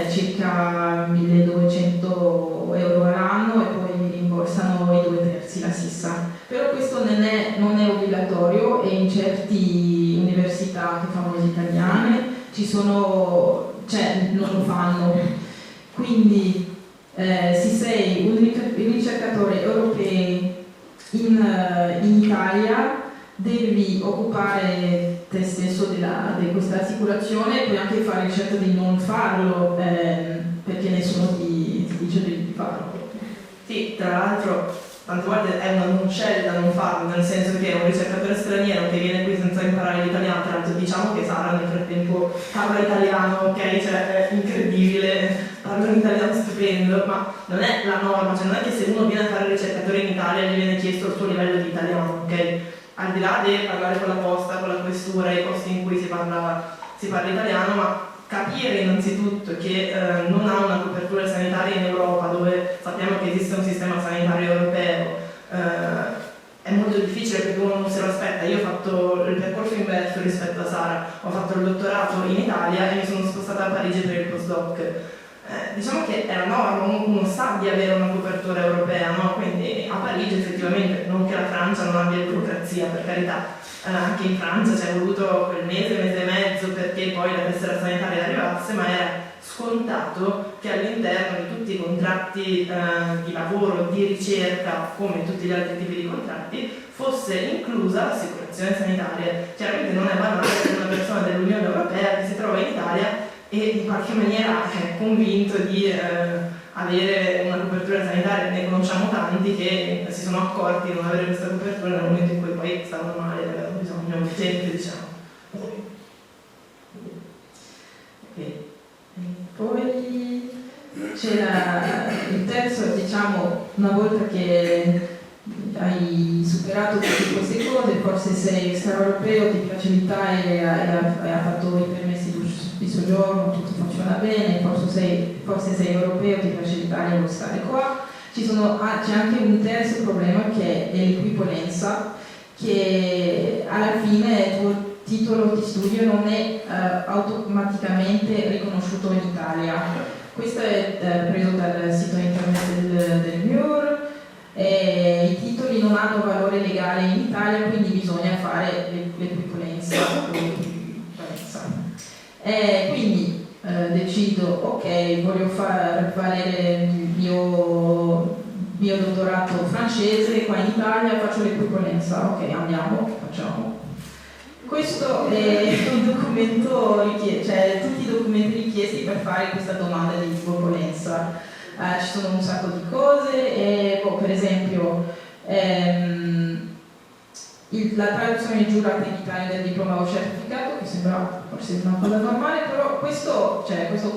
circa 1.200 euro all'anno e poi mi rimborsano i 2/3 la SISSA. Però questo non è obbligatorio, e in certe università che famose italiane non lo fanno. Quindi se sei un ricercatore europeo in Italia devi occupare te stesso di questa assicurazione, puoi anche fare scelta di non farlo perché nessuno ti dice di farlo. Sì, tra l'altro tante volte è una non scelta non farlo, nel senso che un ricercatore straniero che viene qui senza imparare l'italiano, tra l'altro diciamo che Sara nel frattempo parla italiano, ok, cioè è incredibile, parla un italiano stupendo, ma non è la norma, cioè non è che se uno viene a fare il ricercatore in Italia gli viene chiesto il suo livello di italiano, ok? Al di là di parlare con la posta, con la questura, i posti in cui si parla italiano, ma capire innanzitutto che non ha una copertura sanitaria in Europa, dove sappiamo che esiste un sistema sanitario europeo, è molto difficile perché uno non se lo aspetta. Io ho fatto il percorso inverso rispetto a Sara, ho fatto il dottorato in Italia e mi sono spostata a Parigi per il postdoc. Diciamo che è la norma, uno sa di avere una copertura europea, no? Quindi a Parigi effettivamente, non che la Francia non abbia burocrazia, per carità, anche in Francia ci è voluto quel mese e mezzo perché poi la tessera sanitaria arrivasse, ma era scontato che all'interno di tutti i contratti di lavoro, di ricerca, come tutti gli altri tipi di contratti, fosse inclusa l'assicurazione sanitaria. Chiaramente non è banale per una persona dell'Unione Europea che si trova in Italia e in qualche maniera è convinto di avere una copertura sanitaria. Ne conosciamo tanti che si sono accorti di non avere questa copertura nel momento in cui poi stavano male e avevano bisogno urgente, diciamo. Okay. Poi c'è il terzo, diciamo, una volta che hai superato tutte queste cose, forse sei extraeuropeo, ti piace l'Italia e hai fatto i permessi di soggiorno, tutto funziona bene, forse sei europeo, ti piace l'Italia e vuoi stare qua. C'è anche un terzo problema che è l'equipolenza, che alla fine il tuo titolo di studio non è automaticamente riconosciuto in Italia. Questo è preso dal sito internet del MIUR. I titoli non hanno valore legale in Italia, quindi bisogna fare l'equipolenza. Quindi decido, ok, voglio far valere il mio dottorato francese qua in Italia, faccio l'equipolenza, ok, andiamo, facciamo. Questo è un documento richiesto, cioè tutti i documenti richiesti per fare questa domanda di equipolenza. Ci sono un sacco di cose, per esempio la traduzione giurata in Italia del diploma o certificato, che sembra forse una cosa normale, però questo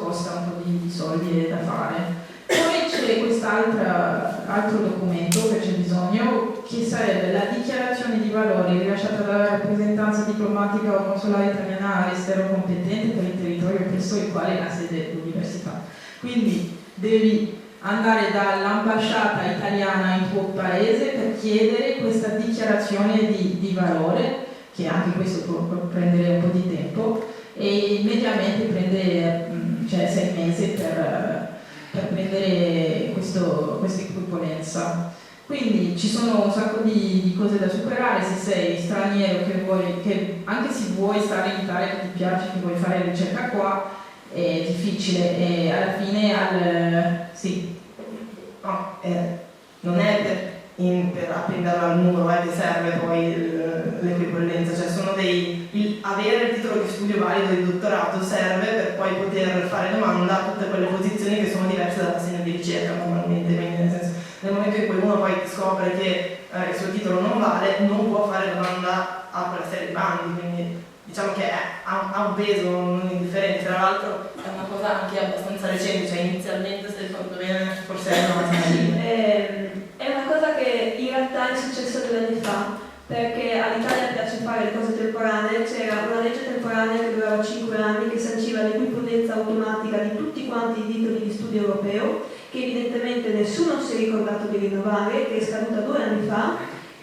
costa un po' di soldi da fare. Poi c'è quest'altro documento che c'è bisogno, che sarebbe la dichiarazione di valori rilasciata dalla rappresentanza diplomatica o consolare italiana all'estero competente per il territorio presso il quale ha sede l'università. Quindi devi andare dall'ambasciata italiana in tuo paese per chiedere questa dichiarazione di valore, che anche questo può prendere un po' di tempo, e mediamente prende 6 mesi per prendere questa equipolenza. Quindi ci sono un sacco di cose da superare. Se sei straniero, che anche se vuoi stare in Italia, che ti piace, che vuoi fare ricerca qua, è difficile, e alla fine non è per appenderlo al muro che serve poi l'equipollenza, cioè avere il titolo di studio valido di dottorato serve per poi poter fare domanda a tutte quelle posizioni che sono diverse dall'assegno di ricerca normalmente, quindi nel senso, nel momento in cui uno poi scopre che il suo titolo non vale, non può fare domanda a quella serie di bandi, quindi diciamo che ha un peso non indifferente. Tra l'altro è una cosa anche abbastanza recente, cioè inizialmente, se ricordo bene, forse è una cosa che in realtà è successa 2 anni fa, perché all'Italia piace fare le cose temporanee. C'era una legge temporanea che durava 5 anni, che sanciva l'equipollenza automatica di tutti quanti i titoli di studio europeo, che evidentemente nessuno si è ricordato di rinnovare, che è scaduta 2 anni fa,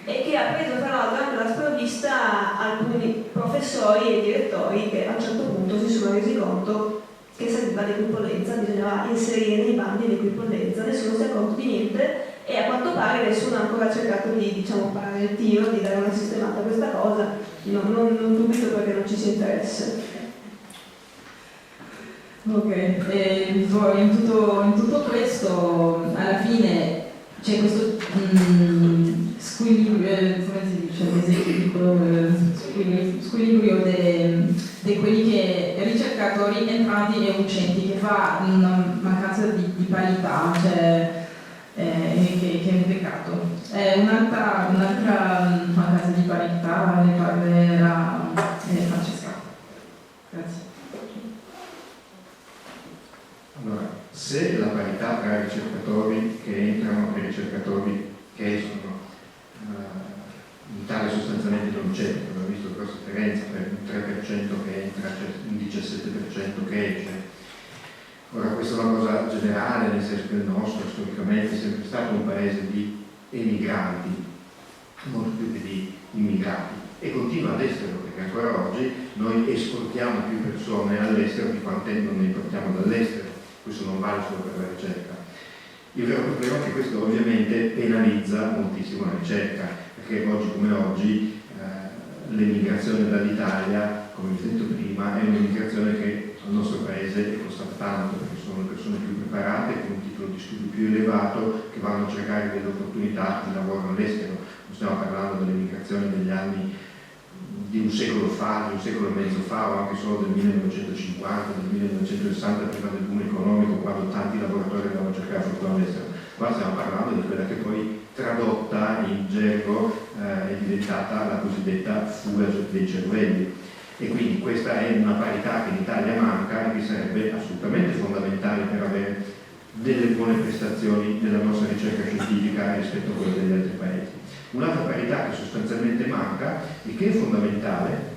e che ha preso tra l'altro anche la sprovvista alcuni professori e direttori che a un certo punto si sono resi conto che serviva l'equipollenza, bisognava inserire nei bandi l'equipollenza, nessuno si è accorto di niente, e a quanto pare nessuno ha ancora cercato di parare il tiro, di dare una sistemata a questa cosa, non dubito perché non ci si interessa. Ok, in tutto questo alla fine c'è questo squilibrio di quelli che ricercatori entranti e uscenti, che fa una mancanza di parità, cioè, che è un peccato. Un'altra mancanza di parità ne parlerà Francesca. Grazie. Allora, se la parità tra ricercatori che entrano e ricercatori che escono in Italia sostanzialmente non c'è, perché abbiamo visto grossa differenza per un 3% che entra, cioè un 17% che esce. Ora, questa è una cosa generale, nel senso che il nostro storicamente è sempre stato un paese di emigranti, molto più che di immigrati, e continua ad esserlo, perché ancora oggi noi esportiamo più persone all'estero di quante non ne importiamo dall'estero. Questo non vale solo per la ricerca. Il vero problema è che questo ovviamente penalizza moltissimo la ricerca, perché oggi come oggi l'emigrazione dall'Italia, come vi ho detto prima, è un'emigrazione che al nostro paese costa tanto, perché sono le persone più preparate, con un titolo di studio più elevato, che vanno a cercare delle opportunità di lavoro all'estero. Non stiamo parlando delle migrazioni degli anni di un secolo fa, di un secolo e mezzo fa, o anche solo del 1950, del 1960, prima del boom economico, quando tanti lavoratori andavano a cercare fortuna all'estero. Qua stiamo parlando di quella che poi tradotta in gergo è diventata la cosiddetta fuga dei cervelli. E quindi questa è una parità che in Italia manca e che sarebbe assolutamente fondamentale per avere delle buone prestazioni della nostra ricerca scientifica rispetto a quelle degli altri paesi. Un'altra parità che sostanzialmente manca e che è fondamentale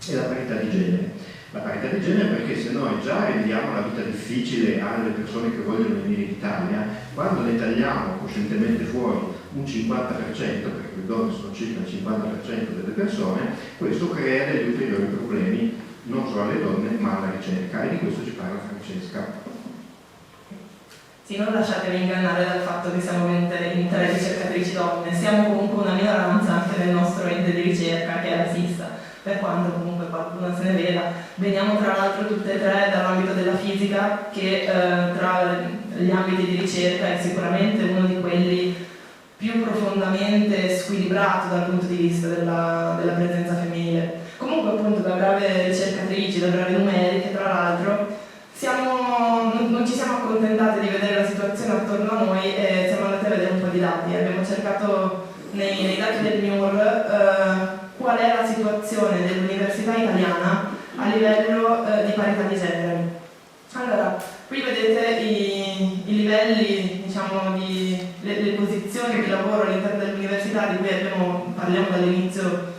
è la parità di genere. La parità di genere perché se noi già rendiamo la vita difficile alle persone che vogliono venire in Italia, quando ne tagliamo coscientemente fuori un 50%, perché le donne sono circa il 50% delle persone, questo crea degli ulteriori problemi non solo alle donne ma alla ricerca, e di questo ci parla Francesca. Sì, non lasciatevi ingannare dal fatto che siamo in tre ricercatrici donne, siamo comunque una minoranza anche nel nostro ente di ricerca che è la SISTA, per quanto comunque qualcuno se ne veda. Veniamo tra l'altro tutte e tre dall'ambito della fisica, che tra gli ambiti di ricerca è sicuramente uno di quelli più profondamente squilibrato dal punto di vista della presenza femminile. Comunque appunto da brave ricercatrici, da brave numeriche tra l'altro, non ci siamo accontentati di vedere la situazione attorno a noi e siamo andati a vedere un po' di dati. Abbiamo cercato nei dati del MIUR qual è la situazione dell'università italiana a livello di parità di genere. Allora, qui vedete i livelli, diciamo, le posizioni di lavoro all'interno dell'università di cui parliamo dall'inizio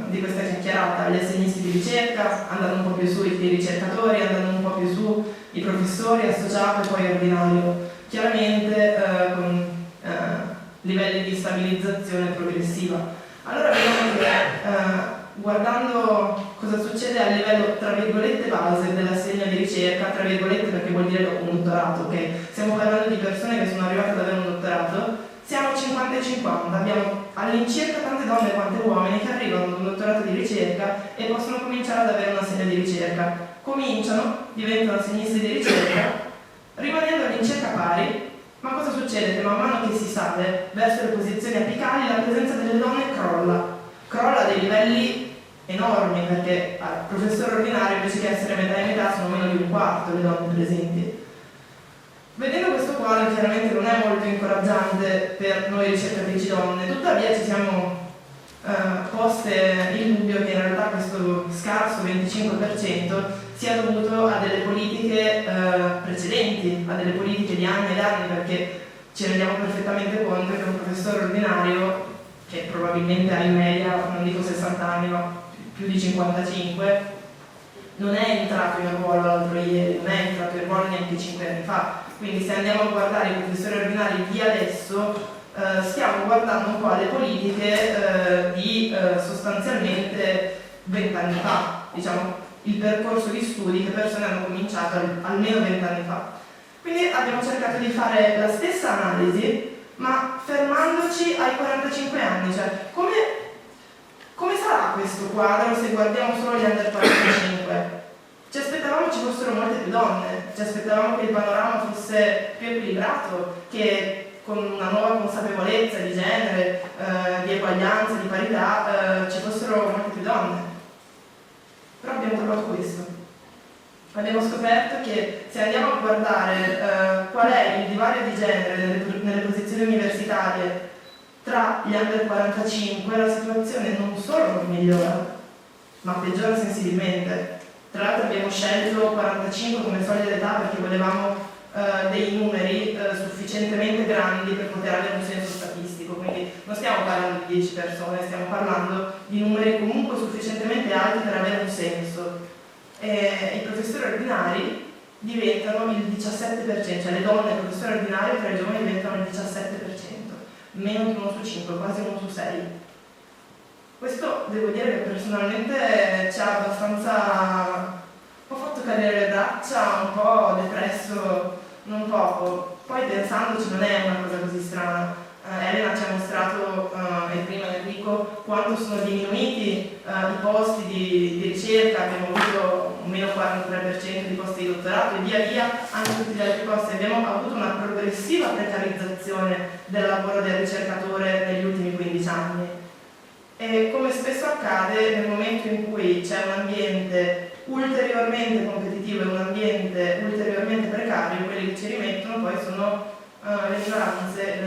di questa chiacchierata, gli assegnisti di ricerca, andando un po' più su i ricercatori, andando un po' più su i professori, associati e poi ordinario, chiaramente con livelli di stabilizzazione progressiva. Allora vediamo che guardando cosa succede a livello tra virgolette base dell'assegno di ricerca, tra virgolette perché vuol dire dopo un dottorato, ok? Stiamo parlando di persone che sono arrivate ad avere un dottorato, siamo 50 e 50, abbiamo all'incirca tante donne quante uomini che arrivano ad un dottorato di ricerca e possono cominciare ad avere un assegno di ricerca. Cominciano, diventano assegnisti di ricerca, rimanendo all'incirca pari, ma cosa succede? Che man mano che si sale verso le posizioni apicali la presenza delle donne crolla a dei livelli enormi, perché al professore ordinario invece che essere metà e metà sono meno di un quarto le donne presenti. Vedendo questo quadro chiaramente non è molto incoraggiante per noi ricercatrici donne, tuttavia ci siamo poste il dubbio che in realtà questo scarso 25% sia dovuto a delle politiche precedenti, a delle politiche di anni ed anni, perché ci rendiamo perfettamente conto che un professore ordinario, che probabilmente ha in media, non dico 60 anni, ma più di 55, non è entrato in ruolo l'altro ieri, non è entrato in ruolo neanche 5 anni fa. Quindi se andiamo a guardare i professori ordinari di adesso, stiamo guardando un po' alle politiche di sostanzialmente 20 anni fa, diciamo il percorso di studi che persone hanno cominciato almeno 20 anni fa. Quindi abbiamo cercato di fare la stessa analisi, ma fermandoci ai 45 anni, cioè come sarà questo quadro se guardiamo solo gli under 45? Ci aspettavamo ci fossero molte più donne, ci aspettavamo che il panorama fosse più equilibrato, che con una nuova consapevolezza di genere, di eguaglianza, di parità, ci fossero molte più donne. Però abbiamo trovato questo. Abbiamo scoperto che se andiamo a guardare qual è il divario di genere nelle posizioni universitarie tra gli under 45, la situazione non solo non migliora, ma peggiora sensibilmente. Tra l'altro abbiamo scelto 45 come soglia d'età perché volevamo dei numeri sufficientemente grandi per poter avere un senso statistico, quindi non stiamo parlando di 10 persone, stiamo parlando di numeri comunque sufficientemente alti per avere un senso. I professori ordinari diventano il 17%, cioè le donne professori ordinari tra i giovani diventano il 17%, meno di 1 su 5, quasi 1 su 6. Questo devo dire che personalmente ci ha abbastanza un po' fatto cadere le braccia, un po' depresso, non poco. Poi pensandoci non è una cosa così strana. Elena ci ha mostrato, e prima Enrico, quanto sono diminuiti i posti di ricerca. Abbiamo avuto un meno 43% di posti di dottorato e via via anche tutti gli altri posti. Abbiamo avuto una progressiva precarizzazione del lavoro del ricercatore negli ultimi 15 anni. E come spesso accade, nel momento in cui c'è un ambiente ulteriormente competitivo e un ambiente ulteriormente precario, quelli che ci rimettono poi sono le minoranze,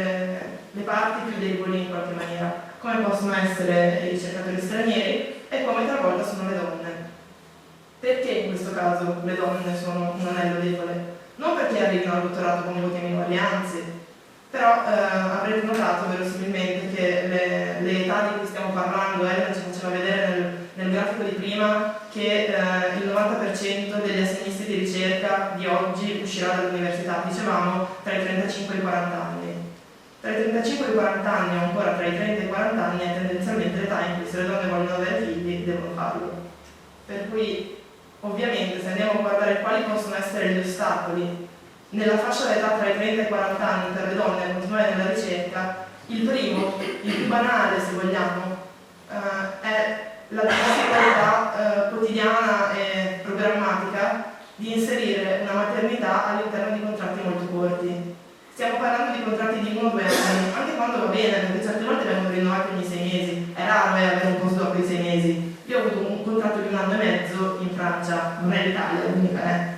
le parti più deboli in qualche maniera, come possono essere i ricercatori stranieri e come talvolta sono le donne. Perché in questo caso le donne sono un anello debole? Non perché arrivino al dottorato con voti minori, anzi, però avrete notato verosimilmente che le età di cui stiamo parlando, Elena ci faceva vedere nel grafico di prima che il 90% degli assegnisti di ricerca di oggi uscirà dall'università, dicevamo tra i 35 e i 40 anni. Tra i 35 e i 40 anni o ancora tra i 30 e i 40 anni è tendenzialmente l'età in cui se le donne vogliono avere figli devono farlo. Per cui ovviamente se andiamo a guardare quali possono essere gli ostacoli nella fascia d'età tra i 30 e i 40 anni per le donne a continuare nella ricerca, il primo, il più banale se vogliamo, è la difficoltà quotidiana e programmatica di inserire una maternità all'interno di contratti molto corti. Stiamo parlando di contratti di 1 o 2 anni, anche quando va bene, perché certe volte vengono rinnovati ogni 6 mesi. È raro avere un postdoc di 6 mesi. Io ho avuto un contratto di 1 anno e mezzo in Francia, non è l'Italia l'unica,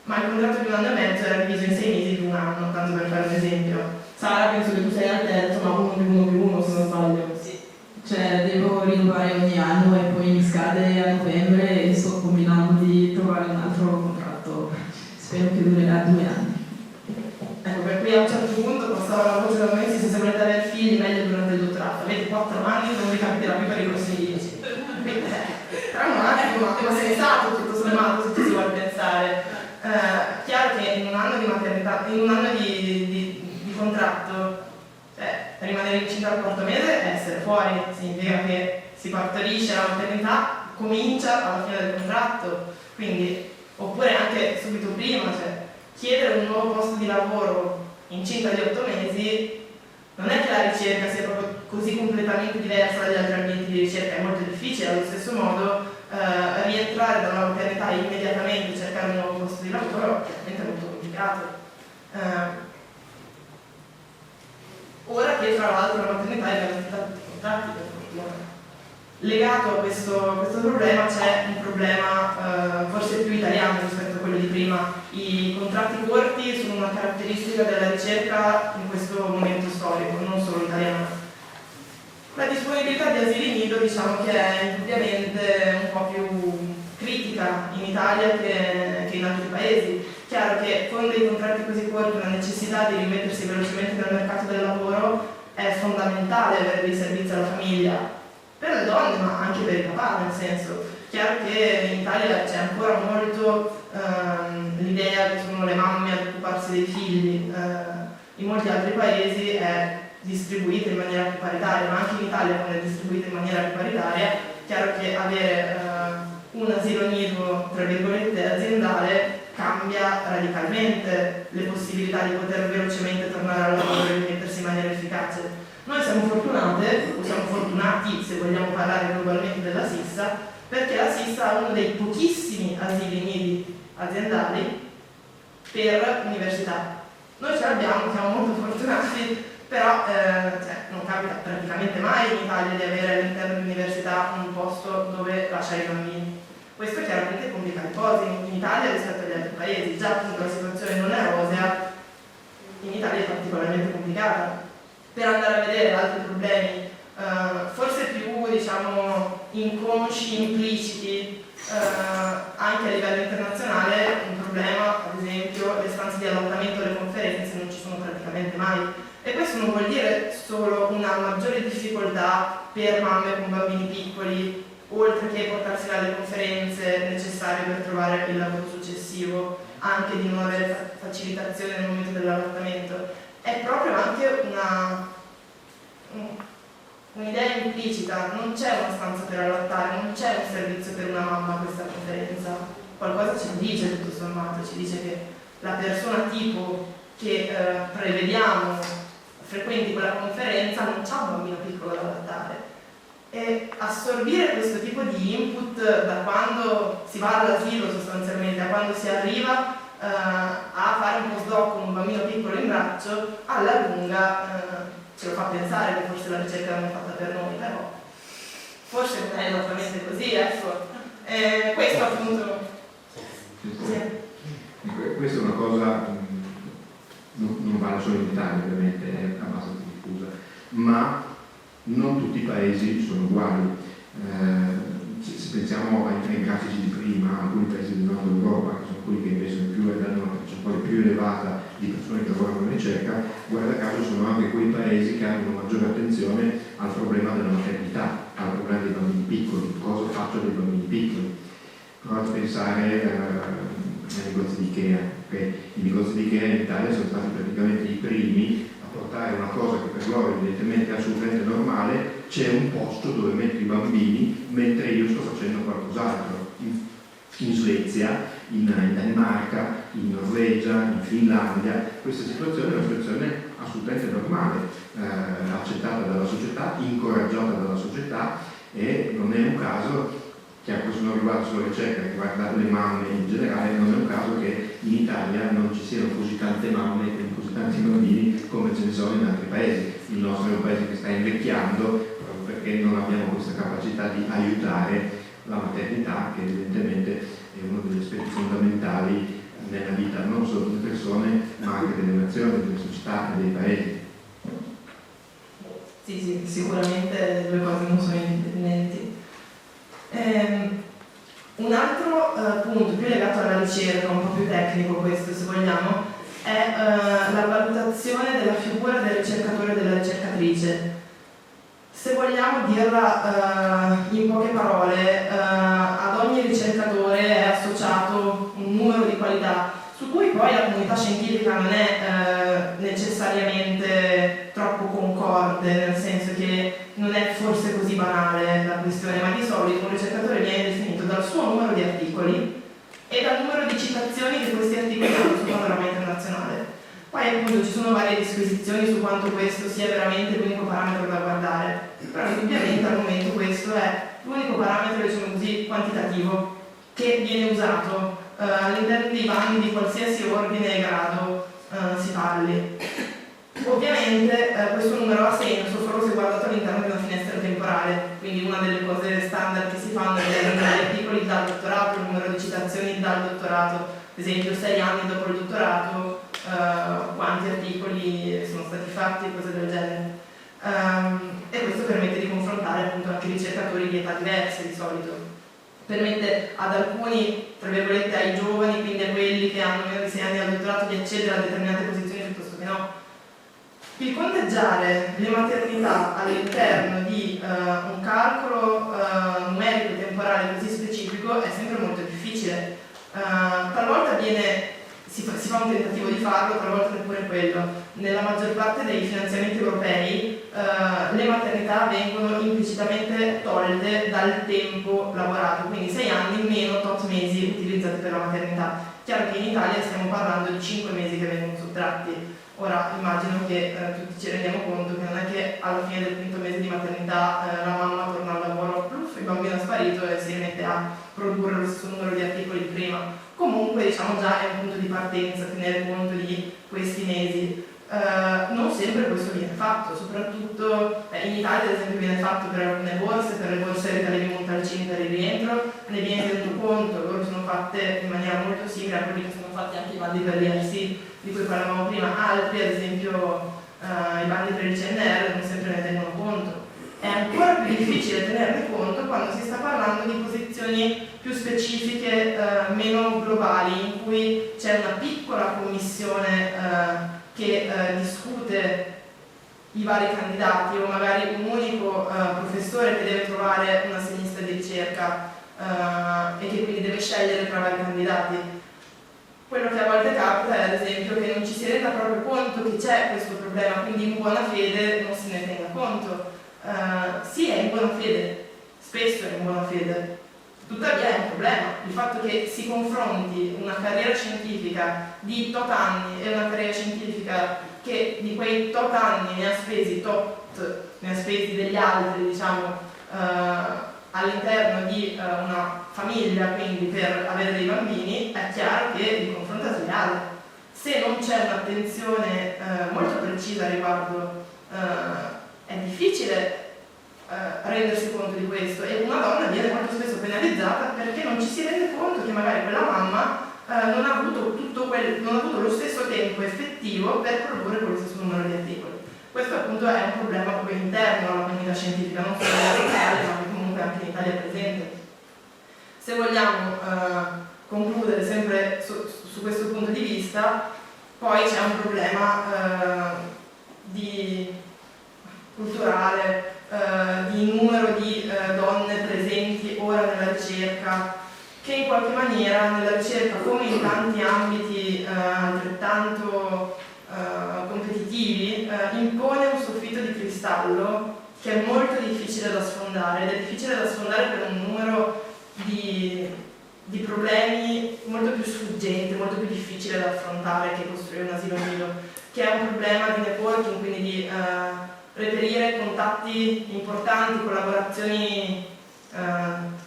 ma il contratto di 1 anno e mezzo era diviso in 6 mesi di 1 anno, tanto per fare un esempio. Sara, penso che tu sei al terzo, ma 1+1+1 se non sbaglio. Sì. Cioè devo rinnovare ogni anno e poi mi scade a novembre e sto combinando di trovare un altro contratto. Spero che durerà 2 anni. Ecco, per cui a un certo punto passava la voce da noi, se volete avere figli meglio durante il dottorato. Avete 4 anni, non vi capiterà più per i prossimi 10. Tra un attimo, ma sensato tutto sommato se ci si vuole pensare. Chiaro che in un anno di maternità, in un anno di contratto, rimanere incinta al 4º mese è essere fuori, significa che si partorisce, la maternità comincia alla fine del contratto, quindi, oppure anche subito prima, cioè chiedere un nuovo posto di lavoro incinta di 8 mesi non è che la ricerca sia proprio così completamente diversa dagli altri ambienti di ricerca, è molto difficile allo stesso modo rientrare dalla maternità e immediatamente cercare un nuovo posto di lavoro è molto complicato. Ora che tra l'altro la maternità è garantita da tutti i contratti, per fortuna. Legato a questo problema c'è un problema forse più italiano rispetto a quello di prima. I contratti corti sono una caratteristica della ricerca in questo momento storico, non solo italiano. La disponibilità di asili nido diciamo che è indubbiamente un po' più critica in Italia che in altri paesi. Chiaro che con dei contratti così corti la necessità di rimettersi velocemente nel mercato del lavoro è fondamentale avere dei servizi alla famiglia, per le donne ma anche per i papà, nel senso, chiaro che in Italia c'è ancora molto l'idea che sono le mamme ad occuparsi dei figli, in molti altri paesi è distribuita in maniera più paritaria, ma anche in Italia quando è distribuita in maniera più paritaria, chiaro che avere un asilo nido, tra virgolette, aziendale cambia radicalmente le possibilità di poter velocemente tornare al lavoro e rimettersi in maniera efficace. Noi siamo fortunate, o siamo fortunati se vogliamo parlare globalmente della SISSA, perché la SISSA ha uno dei pochissimi asili nidi aziendali per università. Noi ce l'abbiamo, siamo molto fortunati, però non capita praticamente mai in Italia di avere all'interno dell'università un posto dove lasciare i bambini. Questo chiaramente complica le cose in Italia rispetto agli altri paesi, già appunto la situazione non è rosea, in Italia è particolarmente complicata. Per andare a vedere altri problemi, forse più diciamo inconsci, impliciti, anche a livello internazionale, un problema, ad esempio, le stanze di allattamento alle conferenze non ci sono praticamente mai. E questo non vuol dire solo una maggiore difficoltà per mamme con bambini piccoli, oltre che portarsi alle conferenze necessarie per trovare il lavoro successivo, anche di non avere facilitazione nel momento dell'allattamento. È proprio anche un'idea implicita, non c'è una stanza per allattare, non c'è un servizio per una mamma a questa conferenza. Qualcosa ci dice tutto sommato, ci dice che la persona tipo che prevediamo frequenti quella conferenza non c'ha un bambino piccolo da allattare. E assorbire questo tipo di input da quando si va all'asilo sostanzialmente, a quando si arriva a fare un postdoc con un bambino piccolo in braccio, alla lunga ce lo fa pensare che forse la ricerca l'hanno fatta per noi, però forse non è esattamente così, ecco. Questo appunto... Sì. Questa è una cosa, non vale solo in Italia ovviamente, è abbastanza diffusa, ma non tutti i paesi sono uguali. Se pensiamo ai grafici di prima, alcuni paesi del nord Europa, che sono quelli che investono più e danno una percentuale più elevata di persone che lavorano in ricerca, guarda caso sono anche quei paesi che hanno una maggiore attenzione al problema della maternità, al problema dei bambini piccoli, cosa faccio dei bambini piccoli. Provate a pensare ai negozi di Ikea, okay? I negozi di Ikea in Italia sono stati praticamente i primi a portare una cosa che per loro evidentemente è assolutamente normale: c'è un posto dove metto i bambini mentre io sto facendo qualcos'altro. In Svezia, in Danimarca, in Norvegia, in Finlandia, questa situazione è una situazione assolutamente normale, accettata dalla società, incoraggiata dalla società, e non è un caso, chiaro, questo non riguarda solo la ricerca, riguarda le mamme in generale, non è un caso che in Italia non ci siano così tante mamme e così tanti bambini come ce ne sono in altri paesi. Il nostro è un paese che sta invecchiando proprio perché non abbiamo questa capacità di aiutare la maternità, che evidentemente è uno degli aspetti fondamentali nella vita non solo delle persone, ma anche delle nazioni, delle società e dei paesi. Sì, sicuramente le due cose non sono indipendenti. Un altro punto più legato alla ricerca, un po' più tecnico questo se vogliamo, è la valutazione della figura del ricercatore e della ricercatrice. Se vogliamo dirla in poche parole, ad ogni ricercatore è associato un numero di qualità su cui poi la comunità scientifica non è necessariamente troppo concorde, nel senso che non è forse così banale la questione, ma di solito un ricercatore viene definito dal suo numero di articoli e dal numero di citazioni che questi articoli hanno sul panorama internazionale. Poi appunto ci sono varie disquisizioni su quanto questo sia veramente l'unico parametro da guardare, però indubbiamente al momento questo è l'unico parametro, diciamo così, quantitativo che viene usato all'interno dei bandi di qualsiasi ordine e grado si parli. Ovviamente questo numero ha senso solo se guardato all'interno di una finestra temporale, quindi una delle cose standard che si fanno è il numero di articoli dal dottorato, il numero di citazioni dal dottorato, ad esempio 6 anni dopo il dottorato, quanti articoli sono stati fatti e cose del genere. E questo permette di confrontare appunto anche ricercatori di età diverse di solito. Permette ad alcuni, tra virgolette, ai giovani, quindi a quelli che hanno meno di 6 anni al dottorato, di accedere a determinate posizioni piuttosto che no. Il conteggiare le maternità all'interno di un calcolo numerico e temporale così specifico è sempre molto difficile. Talvolta si fa un tentativo di farlo, talvolta neppure quello. Nella maggior parte dei finanziamenti europei le maternità vengono implicitamente tolte dal tempo lavorato, quindi 6 anni meno tot mesi utilizzati per la maternità. Chiaro che in Italia stiamo parlando di 5 mesi che vengono sottratti. Ora immagino che tutti ci rendiamo conto che non è che alla fine del quinto mese di maternità la mamma torna al lavoro, il bambino è sparito e si rimette a produrre lo stesso numero di articoli di prima. Comunque diciamo già è un punto di partenza tenere conto di questi mesi. Non sempre questo viene fatto, soprattutto in Italia ad esempio viene fatto per alcune borse, per le borse Ricalevi Montalcini per il rientro, ne viene tenuto conto, loro sono fatte in maniera molto simile a quelli che sono fatti anche i bandi per l'IRC di cui parlavamo prima, altri ad esempio i bandi per il CNR non sempre ne tengono conto. È ancora più difficile tenerne conto quando si sta parlando di posizioni più specifiche, meno globali, in cui c'è una piccola commissione che discute i vari candidati o magari un unico professore che deve trovare un assegnista di ricerca e che quindi deve scegliere tra vari candidati. Quello che a volte capita è ad esempio che non ci si renda proprio conto che c'è questo problema, quindi in buona fede non se ne tenga conto. Sì, è in buona fede, spesso è in buona fede, tuttavia è un problema il fatto che si confronti una carriera scientifica di tot anni e una carriera scientifica che di quei tot anni ne ha spesi tot, ne ha spesi degli altri, diciamo, all'interno di una famiglia, quindi per avere dei bambini, è chiaro che di confronto è sleale. Se non c'è un'attenzione molto precisa a riguardo, è difficile rendersi conto di questo, e una donna viene molto spesso penalizzata perché non ci si rende conto che magari quella mamma non ha avuto lo stesso tempo effettivo per produrre quello stesso numero di articoli. Questo appunto è un problema proprio interno alla comunità scientifica, non solo in Italia, ma che comunque anche in Italia è presente. Se vogliamo concludere sempre su questo punto di vista, poi c'è un problema culturale, di numero di donne presenti ora nella ricerca, che in qualche maniera nella ricerca, come in tanti ambiti altrettanto competitivi, impone un soffitto di cristallo che è molto difficile da sfondare, ed è difficile da sfondare per un numero di problemi molto più sfuggente, molto più difficile da affrontare che costruire un asilo nido, che è un problema di networking, quindi di reperire contatti importanti, collaborazioni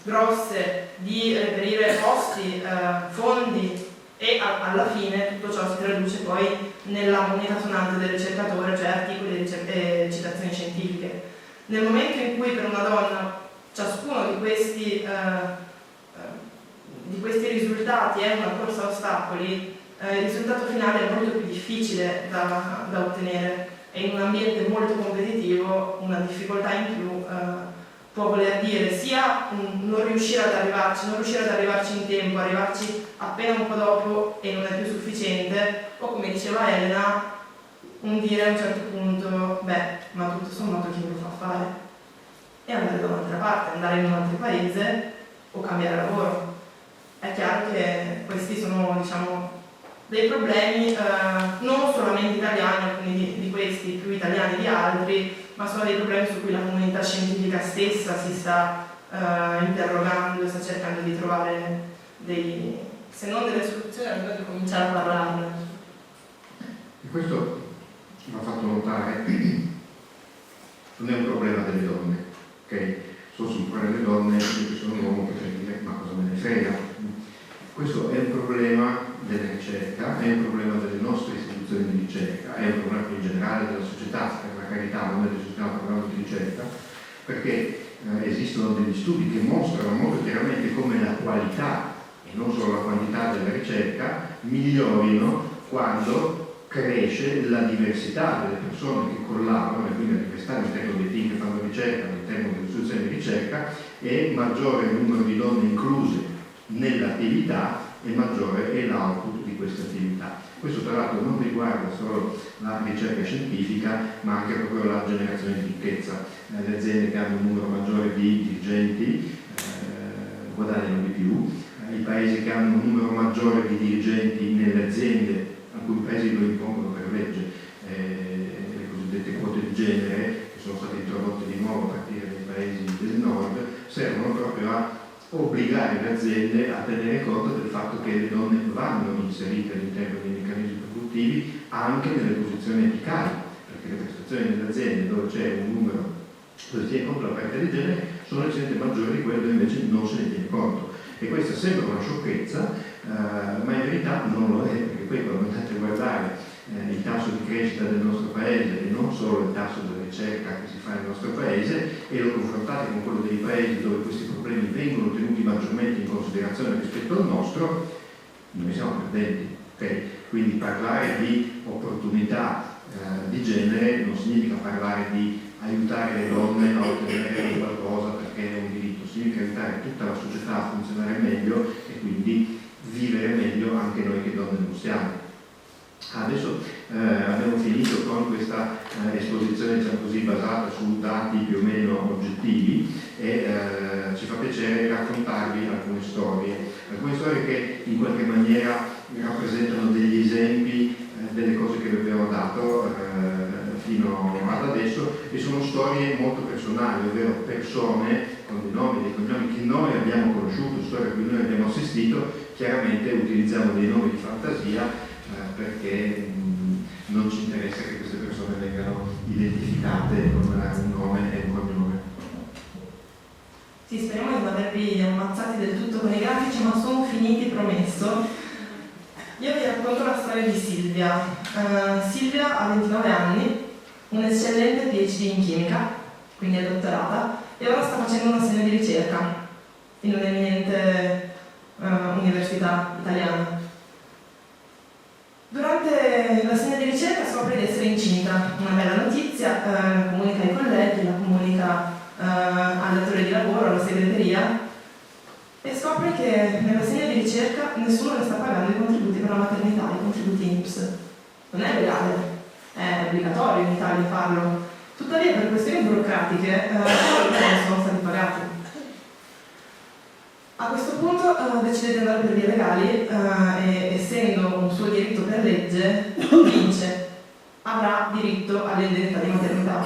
grosse, di reperire posti, fondi, e alla fine tutto ciò si traduce poi nella moneta sonante del ricercatore, cioè articoli e citazioni scientifiche. Nel momento in cui per una donna ciascuno di questi risultati è una corsa a ostacoli, il risultato finale è molto più difficile da ottenere, e in un ambiente molto competitivo una difficoltà in più può voler dire sia non riuscire ad arrivarci in tempo, arrivarci appena un po' dopo e non è più sufficiente, o come diceva Elena, un dire a un certo punto, ma tutto sommato chi me lo fa fare? E andare da un'altra parte, andare in un altro paese o cambiare lavoro. È chiaro che questi sono, diciamo, dei problemi non solamente italiani, alcuni di questi più italiani di altri, ma sono dei problemi su cui la comunità scientifica stessa si sta interrogando e sta cercando di trovare se non delle soluzioni, almeno di cominciare a parlarne. E questo mi ha fatto notare, non è un problema delle donne, ok? Sono un problema delle donne, io che sono un uomo potrei dire, ma cosa me ne frega? Questo è un problema della ricerca, è un problema delle nostre istituzioni di ricerca, è un problema in generale della società, per la carità, non è della società, ma parlando di ricerca, perché esistono degli studi che mostrano molto chiaramente come la qualità e non solo la quantità della ricerca migliorino quando cresce la diversità delle persone che collaborano, e quindi la diversità all'interno dei team che fanno ricerca, all'interno delle istituzioni di ricerca, e maggiore il numero di donne incluse nell'attività e maggiore è l'output di questa attività. Questo tra l'altro non riguarda solo la ricerca scientifica, ma anche proprio la generazione di ricchezza. Le aziende che hanno un numero maggiore di dirigenti guadagnano di più, i paesi che hanno un numero maggiore di dirigenti nelle aziende, alcuni paesi lo impongono per legge, le cosiddette quote di genere, che sono state introdotte di nuovo a partire dai paesi del nord, servono proprio a obbligare le aziende a tenere conto del fatto che le donne vanno inserite all'interno dei meccanismi produttivi anche nelle posizioni apicali, perché le prestazioni delle aziende dove c'è un numero, dove si tiene conto la parità di genere, sono leggermente maggiori di quelle dove invece non se ne tiene conto. E questa sembra una sciocchezza, ma in verità non lo è, perché poi quando andate a guardare il tasso di crescita del nostro paese, e non solo il tasso della ricerca che si fa nel nostro paese, e lo confrontate con quello dei paesi dove questi problemi vengono tenuti maggiormente in considerazione rispetto al nostro, noi siamo perdenti. Okay? Quindi parlare di opportunità di genere non significa parlare di aiutare le donne a ottenere qualcosa perché è un diritto, significa aiutare tutta la società a funzionare meglio e quindi vivere meglio anche noi che donne non siamo. Adesso abbiamo finito con questa esposizione, diciamo così, basata su dati più o meno oggettivi, e ci fa piacere raccontarvi alcune storie che in qualche maniera rappresentano degli esempi delle cose che vi abbiamo dato fino ad adesso, e sono storie molto personali, ovvero persone con dei nomi e dei cognomi che noi abbiamo conosciuto, storie a cui noi abbiamo assistito. Chiaramente utilizziamo dei nomi di fantasia perché non ci interessa che queste persone vengano identificate con un nome e un cognome. Sì, speriamo di non avervi ammazzati del tutto con i grafici, ma sono finiti, promesso. Io vi racconto la storia di Silvia. Silvia ha 29 anni, un'eccellente PhD in chimica, quindi è dottorata, e ora sta facendo un assegno di ricerca in un'eminente università italiana. Durante l'assegno di ricerca scopre di essere incinta, una bella notizia, la comunica ai colleghi, la comunica al datore di lavoro, alla segreteria, e scopre che nell'assegno di ricerca nessuno le sta pagando i contributi per la maternità, i contributi INPS. Non è legale, è obbligatorio in Italia farlo. Tuttavia per questioni burocratiche non sono stati pagati. A questo punto decide di andare per vie legali e, essendo un suo diritto per legge, vince. Avrà diritto all'indennità di maternità.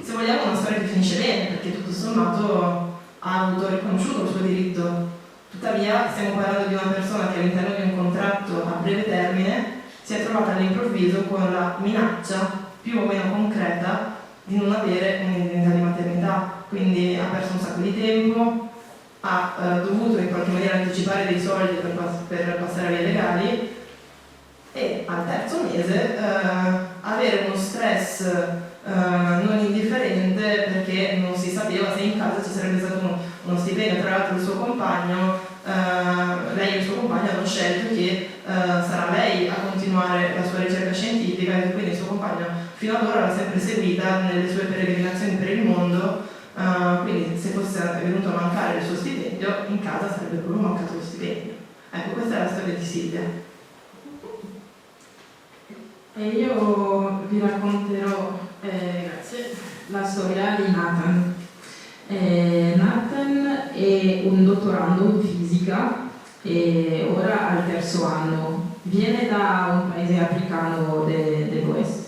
Se vogliamo, una storia che finisce bene, perché tutto sommato ha avuto riconosciuto il suo diritto. Tuttavia stiamo parlando di una persona che all'interno di un contratto a breve termine si è trovata all'improvviso con la minaccia più o meno concreta di non avere un'indennità di maternità, quindi ha perso un sacco di tempo, ha dovuto in qualche maniera anticipare dei soldi per passare a vie legali, e al terzo mese avere uno stress non indifferente, perché non si sapeva se in casa ci sarebbe stato uno stipendio. Tra l'altro il suo compagno, lei e il suo compagno hanno scelto che sarà lei a continuare la sua ricerca scientifica, e quindi il suo compagno fino ad ora l'ha sempre seguita nelle sue peregrinazioni per il mondo, quindi se fosse venuto a mancare il suo stipendio, in casa sarebbe proprio mancato lo stipendio. Ecco, questa è la storia di Silvia. E io vi racconterò grazie, la storia di Nathan. Nathan è un dottorando in fisica e ora al terzo anno. Viene da un paese africano dell'Ouest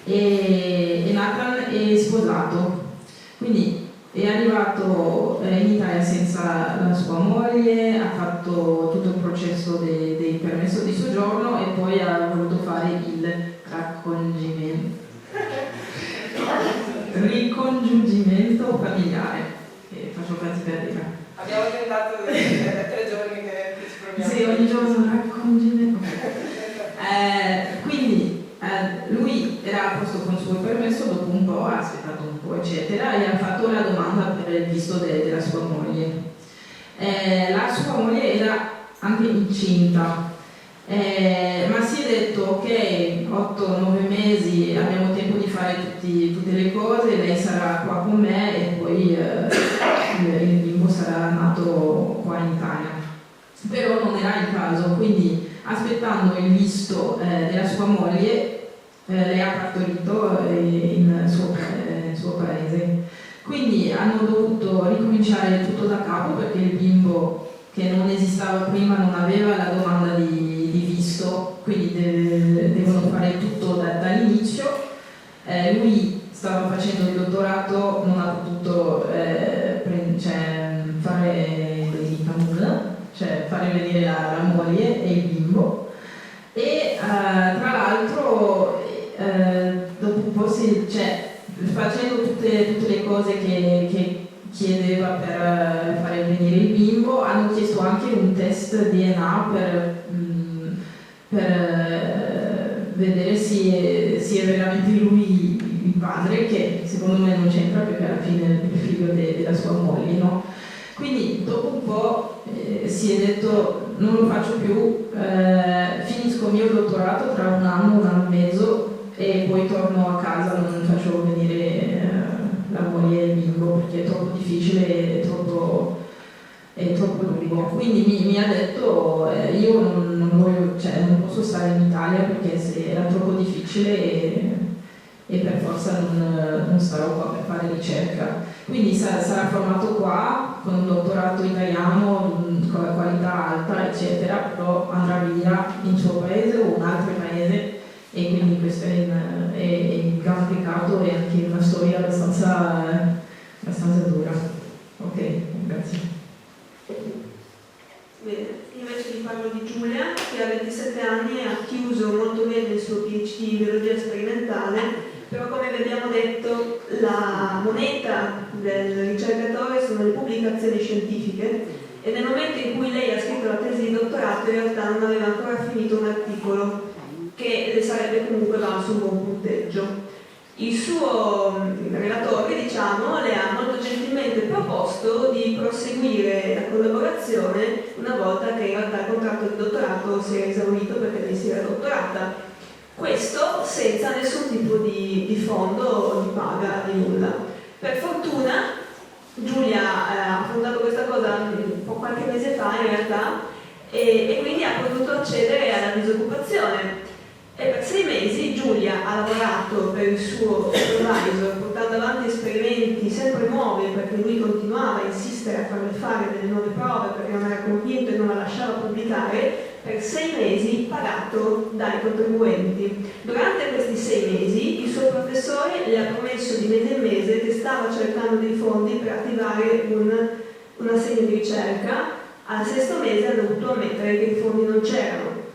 e Nathan è sposato, quindi è arrivato in Italia senza la sua moglie, ha fatto tutto il processo del permesso di soggiorno e poi ha voluto fare il ricongiungimento familiare, che faccio fatica a dire. Abbiamo tentato 3 giorni che ci proviamo. Sì, ogni giorno ricongiungimento. Quindi lui era a posto con il suo permesso, dopo un po', ha aspettato un po', eccetera, e ha fatto la domanda per il visto della sua moglie. La sua moglie era anche incinta, ma si è detto ok, 8-9 mesi, abbiamo tempo di fare tutte le cose, lei sarà qua con me e poi il bimbo sarà nato qua in Italia. Però non era il caso, quindi aspettando il visto della sua moglie, lei ha partorito in suo paese. Quindi hanno dovuto ricominciare tutto da capo, perché il bimbo, che non esisteva prima, non aveva la domanda di visto, quindi devono fare tutto dall'inizio. Lui stava facendo il dottorato, non ha potuto fare nulla, cioè fare venire la moglie e il bimbo, e tra l'altro dopo un po' facendo tutte le cose che chiedeva per fare venire il bimbo, hanno chiesto anche un test DNA per vedere se è veramente lui il padre, che secondo me non c'entra, perché alla fine è il figlio della sua moglie, no? Quindi dopo un po' si è detto non lo faccio più, finisco il mio dottorato tra un anno e mezzo e poi torno a casa, non faccio venire la moglie e il bimbo perché è troppo difficile e è troppo lungo. Quindi mi ha detto io non posso stare in Italia perché se era troppo difficile e per forza non starò qua per fare ricerca. Quindi sarà formato qua con un dottorato italiano con la qualità alta, eccetera, però andrà via in suo paese o un altro paese, e quindi questo è un gran peccato e anche una storia abbastanza dura. Ok, grazie. Bene, invece vi parlo di Giulia, che a 27 anni ha chiuso molto bene il suo PhD in biologia sperimentale però come vi abbiamo detto la moneta del ricercatore sono le pubblicazioni scientifiche e nel momento in cui lei ha scritto la tesi di dottorato in realtà non aveva ancora finito un articolo che le sarebbe comunque valso un buon punteggio. Il suo relatore, diciamo, le ha molto gentilmente proposto di proseguire la collaborazione una volta che in realtà il contratto di dottorato si era esaurito perché lei si era dottorata. Questo senza nessun tipo di fondo o di paga, di nulla. Per fortuna Giulia ha affrontato questa cosa qualche mese fa in realtà e quindi ha potuto accedere alla disoccupazione. E per 6 mesi Giulia ha lavorato per il suo supervisor portando avanti esperimenti sempre nuovi perché lui continuava a insistere a farle fare delle nuove prove perché non era convinto e non la lasciava pubblicare per 6 mesi pagato dai contribuenti. Durante questi 6 mesi il suo professore le ha promesso di mese in mese che stava cercando dei fondi per attivare un assegno di ricerca. Al 6° mese ha dovuto ammettere che i fondi non c'erano.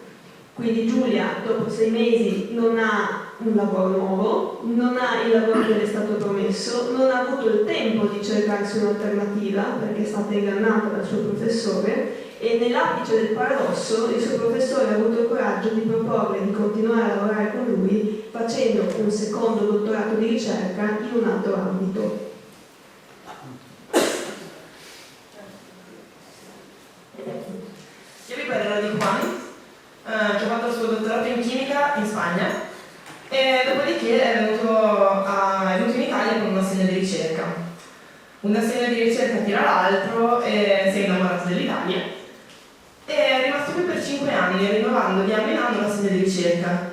Quindi Giulia dopo 6 mesi non ha un lavoro nuovo, non ha il lavoro che le è stato promesso, non ha avuto il tempo di cercarsi un'alternativa perché è stata ingannata dal suo professore e nell'apice del paradosso il suo professore ha avuto il coraggio di proporre di continuare a lavorare con lui facendo un secondo dottorato di ricerca in un altro ambito. Io vi parlerò di Juan, che ha fatto il suo dottorato in chimica in Spagna e dopodiché è venuto in Italia con un assegno di ricerca. Un assegno di ricerca tira l'altro e si è innamorato dell'Italia e è rimasto qui per 5 anni, rinnovando di anno in anno l'assegno di ricerca.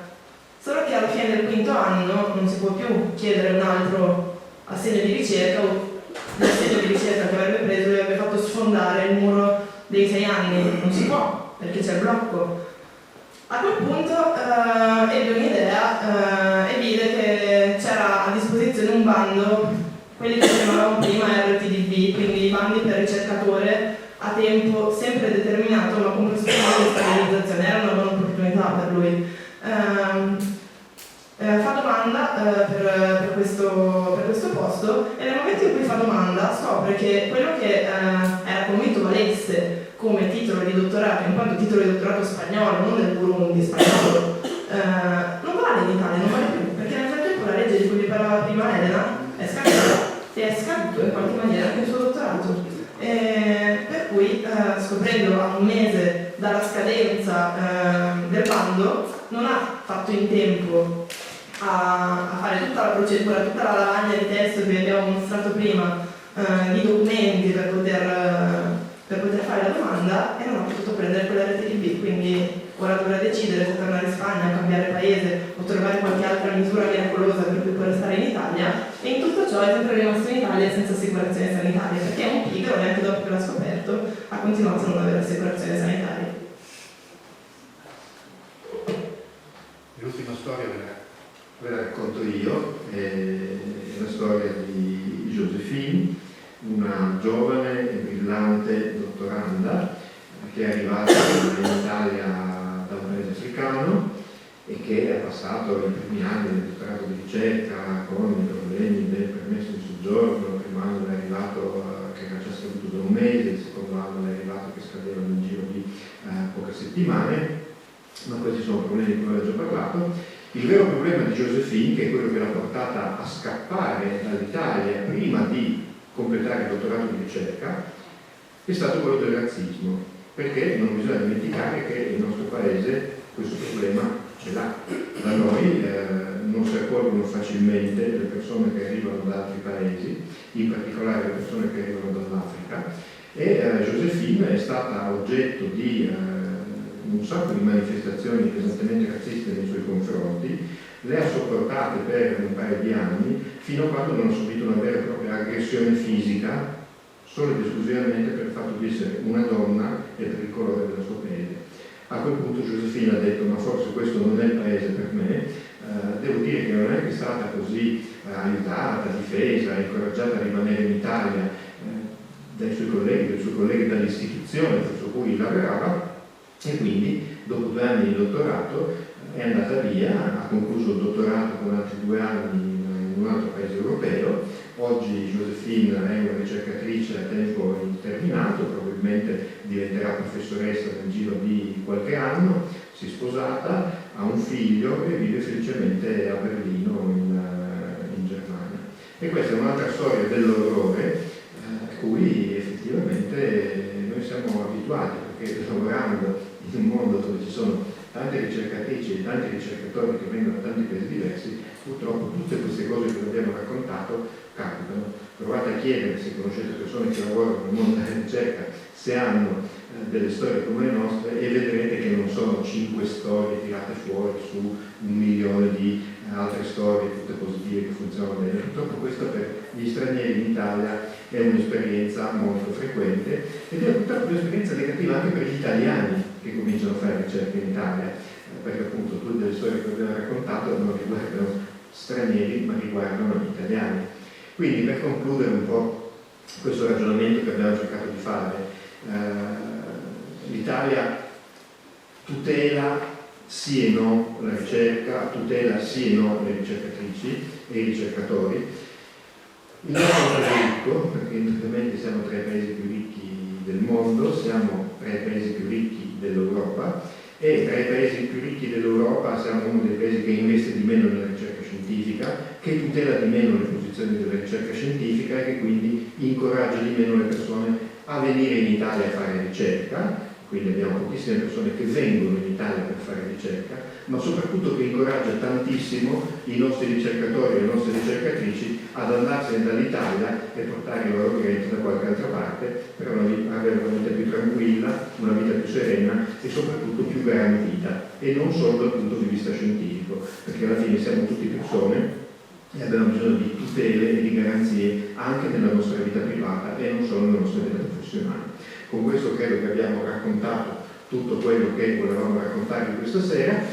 Solo che alla fine del 5° anno non si può più chiedere un altro assegno di ricerca o l'assegno di ricerca che avrebbe preso gli avrebbe fatto sfondare il muro dei 6 anni. Non si può perché c'è il blocco. A quel punto ebbe un'idea e vide che c'era a disposizione un bando, quelli che chiamavamo prima RTDB, quindi i bandi per ricercatore a tempo sempre determinato ma con prospettiva di stabilizzazione. Era una buona opportunità per lui. Fa domanda per questo posto e nel momento in cui fa domanda scopre che quello che era convinto valesse come titolo di dottorato, in quanto titolo di dottorato spagnolo, non del Burundi, spagnolo, non vale in Italia, non vale più, perché nel frattempo la legge di cui vi parlava prima Elena è scaduta e è scaduto in qualche maniera anche il suo dottorato. Per cui, scoprendo a un mese dalla scadenza del bando, non ha fatto in tempo a fare tutta la procedura, tutta la lavagna di testo che vi abbiamo mostrato prima, di documenti per poter fare la domanda e non ha potuto prendere quell'RTB, quindi ora dovrà decidere se tornare in Spagna, cambiare paese o trovare qualche altra misura miracolosa per cui può restare in Italia e in tutto ciò è sempre rimasto in Italia senza assicurazione sanitaria perché è un pigro, neanche dopo che l'ha scoperto ha continuato a non avere assicurazione sanitaria. L'ultima storia ve la racconto io, è la storia di Josephine, una giovane e brillante dottoranda che è arrivata in Italia da un paese africano e che ha passato i primi anni del dottorato di ricerca con i problemi del permesso di soggiorno. Il primo anno è arrivato che era già scaduto da un mese, il secondo anno è arrivato che scadeva nel giro di poche settimane, ma questi sono problemi di cui ho già parlato. Il vero problema di Josephine, che è quello che l'ha portata a scappare dall'Italia prima di completare il dottorato di ricerca, è stato quello del razzismo, perché non bisogna dimenticare che il nostro paese questo problema ce l'ha. Da noi non si accolgono facilmente le persone che arrivano da altri paesi, in particolare le persone che arrivano dall'Africa, e Josephine è stata oggetto di un sacco di manifestazioni pesantemente razziste nei suoi confronti, le ha sopportate per un paio di anni fino a quando non ha subito una vera e propria aggressione fisica solo ed esclusivamente per il fatto di essere una donna e per il colore della sua pelle. A quel punto Josephine ha detto ma forse questo non è il paese per me. Devo dire che non è che è stata così aiutata, difesa, incoraggiata a rimanere in Italia dai suoi colleghi dall'istituzione presso cui lavorava, e quindi dopo 2 anni di dottorato è andata via, ha concluso il dottorato con altri 2 anni in un altro paese europeo. Oggi Josephine è una ricercatrice a tempo indeterminato, probabilmente diventerà professoressa nel giro di qualche anno, si è sposata, ha un figlio e vive felicemente a Berlino in Germania. E questa è un'altra storia dell'orrore a cui effettivamente noi siamo abituati, perché lavorando in un mondo dove ci sono tante ricercatrici e tanti ricercatori che vengono da tanti paesi diversi, purtroppo tutte queste cose che vi abbiamo raccontato capitano. Provate a chiedere, se conoscete persone che lavorano nel mondo della ricerca, se hanno delle storie come le nostre, e vedrete che non sono 5 storie tirate fuori su 1 milione di altre storie tutte positive che funzionano bene. Purtroppo questo per gli stranieri in Italia è un'esperienza molto frequente ed è purtroppo un'esperienza negativa anche per gli italiani che cominciano a fare ricerca in Italia, perché appunto tutte le storie che abbiamo raccontato non riguardano stranieri ma riguardano gli italiani. Quindi, per concludere un po' questo ragionamento che abbiamo cercato di fare, l'Italia tutela sì e no la ricerca, tutela sì e no le ricercatrici e i ricercatori. Il nostro è ricco, perché indubbiamente siamo tra i paesi più ricchi del mondo, siamo tra i paesi più ricchi dell'Europa, e tra i paesi più ricchi dell'Europa siamo uno dei paesi che investe di meno nella ricerca scientifica, che tutela di meno le posizioni della ricerca scientifica e che quindi incoraggia di meno le persone a venire in Italia a fare ricerca. Quindi abbiamo pochissime persone che vengono in Italia per fare ricerca, ma soprattutto che incoraggia tantissimo i nostri ricercatori e le nostre ricercatrici ad andarsene dall'Italia e portare il loro granito da qualche altra parte per avere una vita più tranquilla, una vita più serena e soprattutto più garantita, e non solo dal punto di vista scientifico, perché alla fine siamo tutti persone e abbiamo bisogno di tutele e di garanzie anche nella nostra vita privata e non solo nella nostra vita professionale. Con questo credo che abbiamo raccontato tutto quello che volevamo raccontarvi questa sera.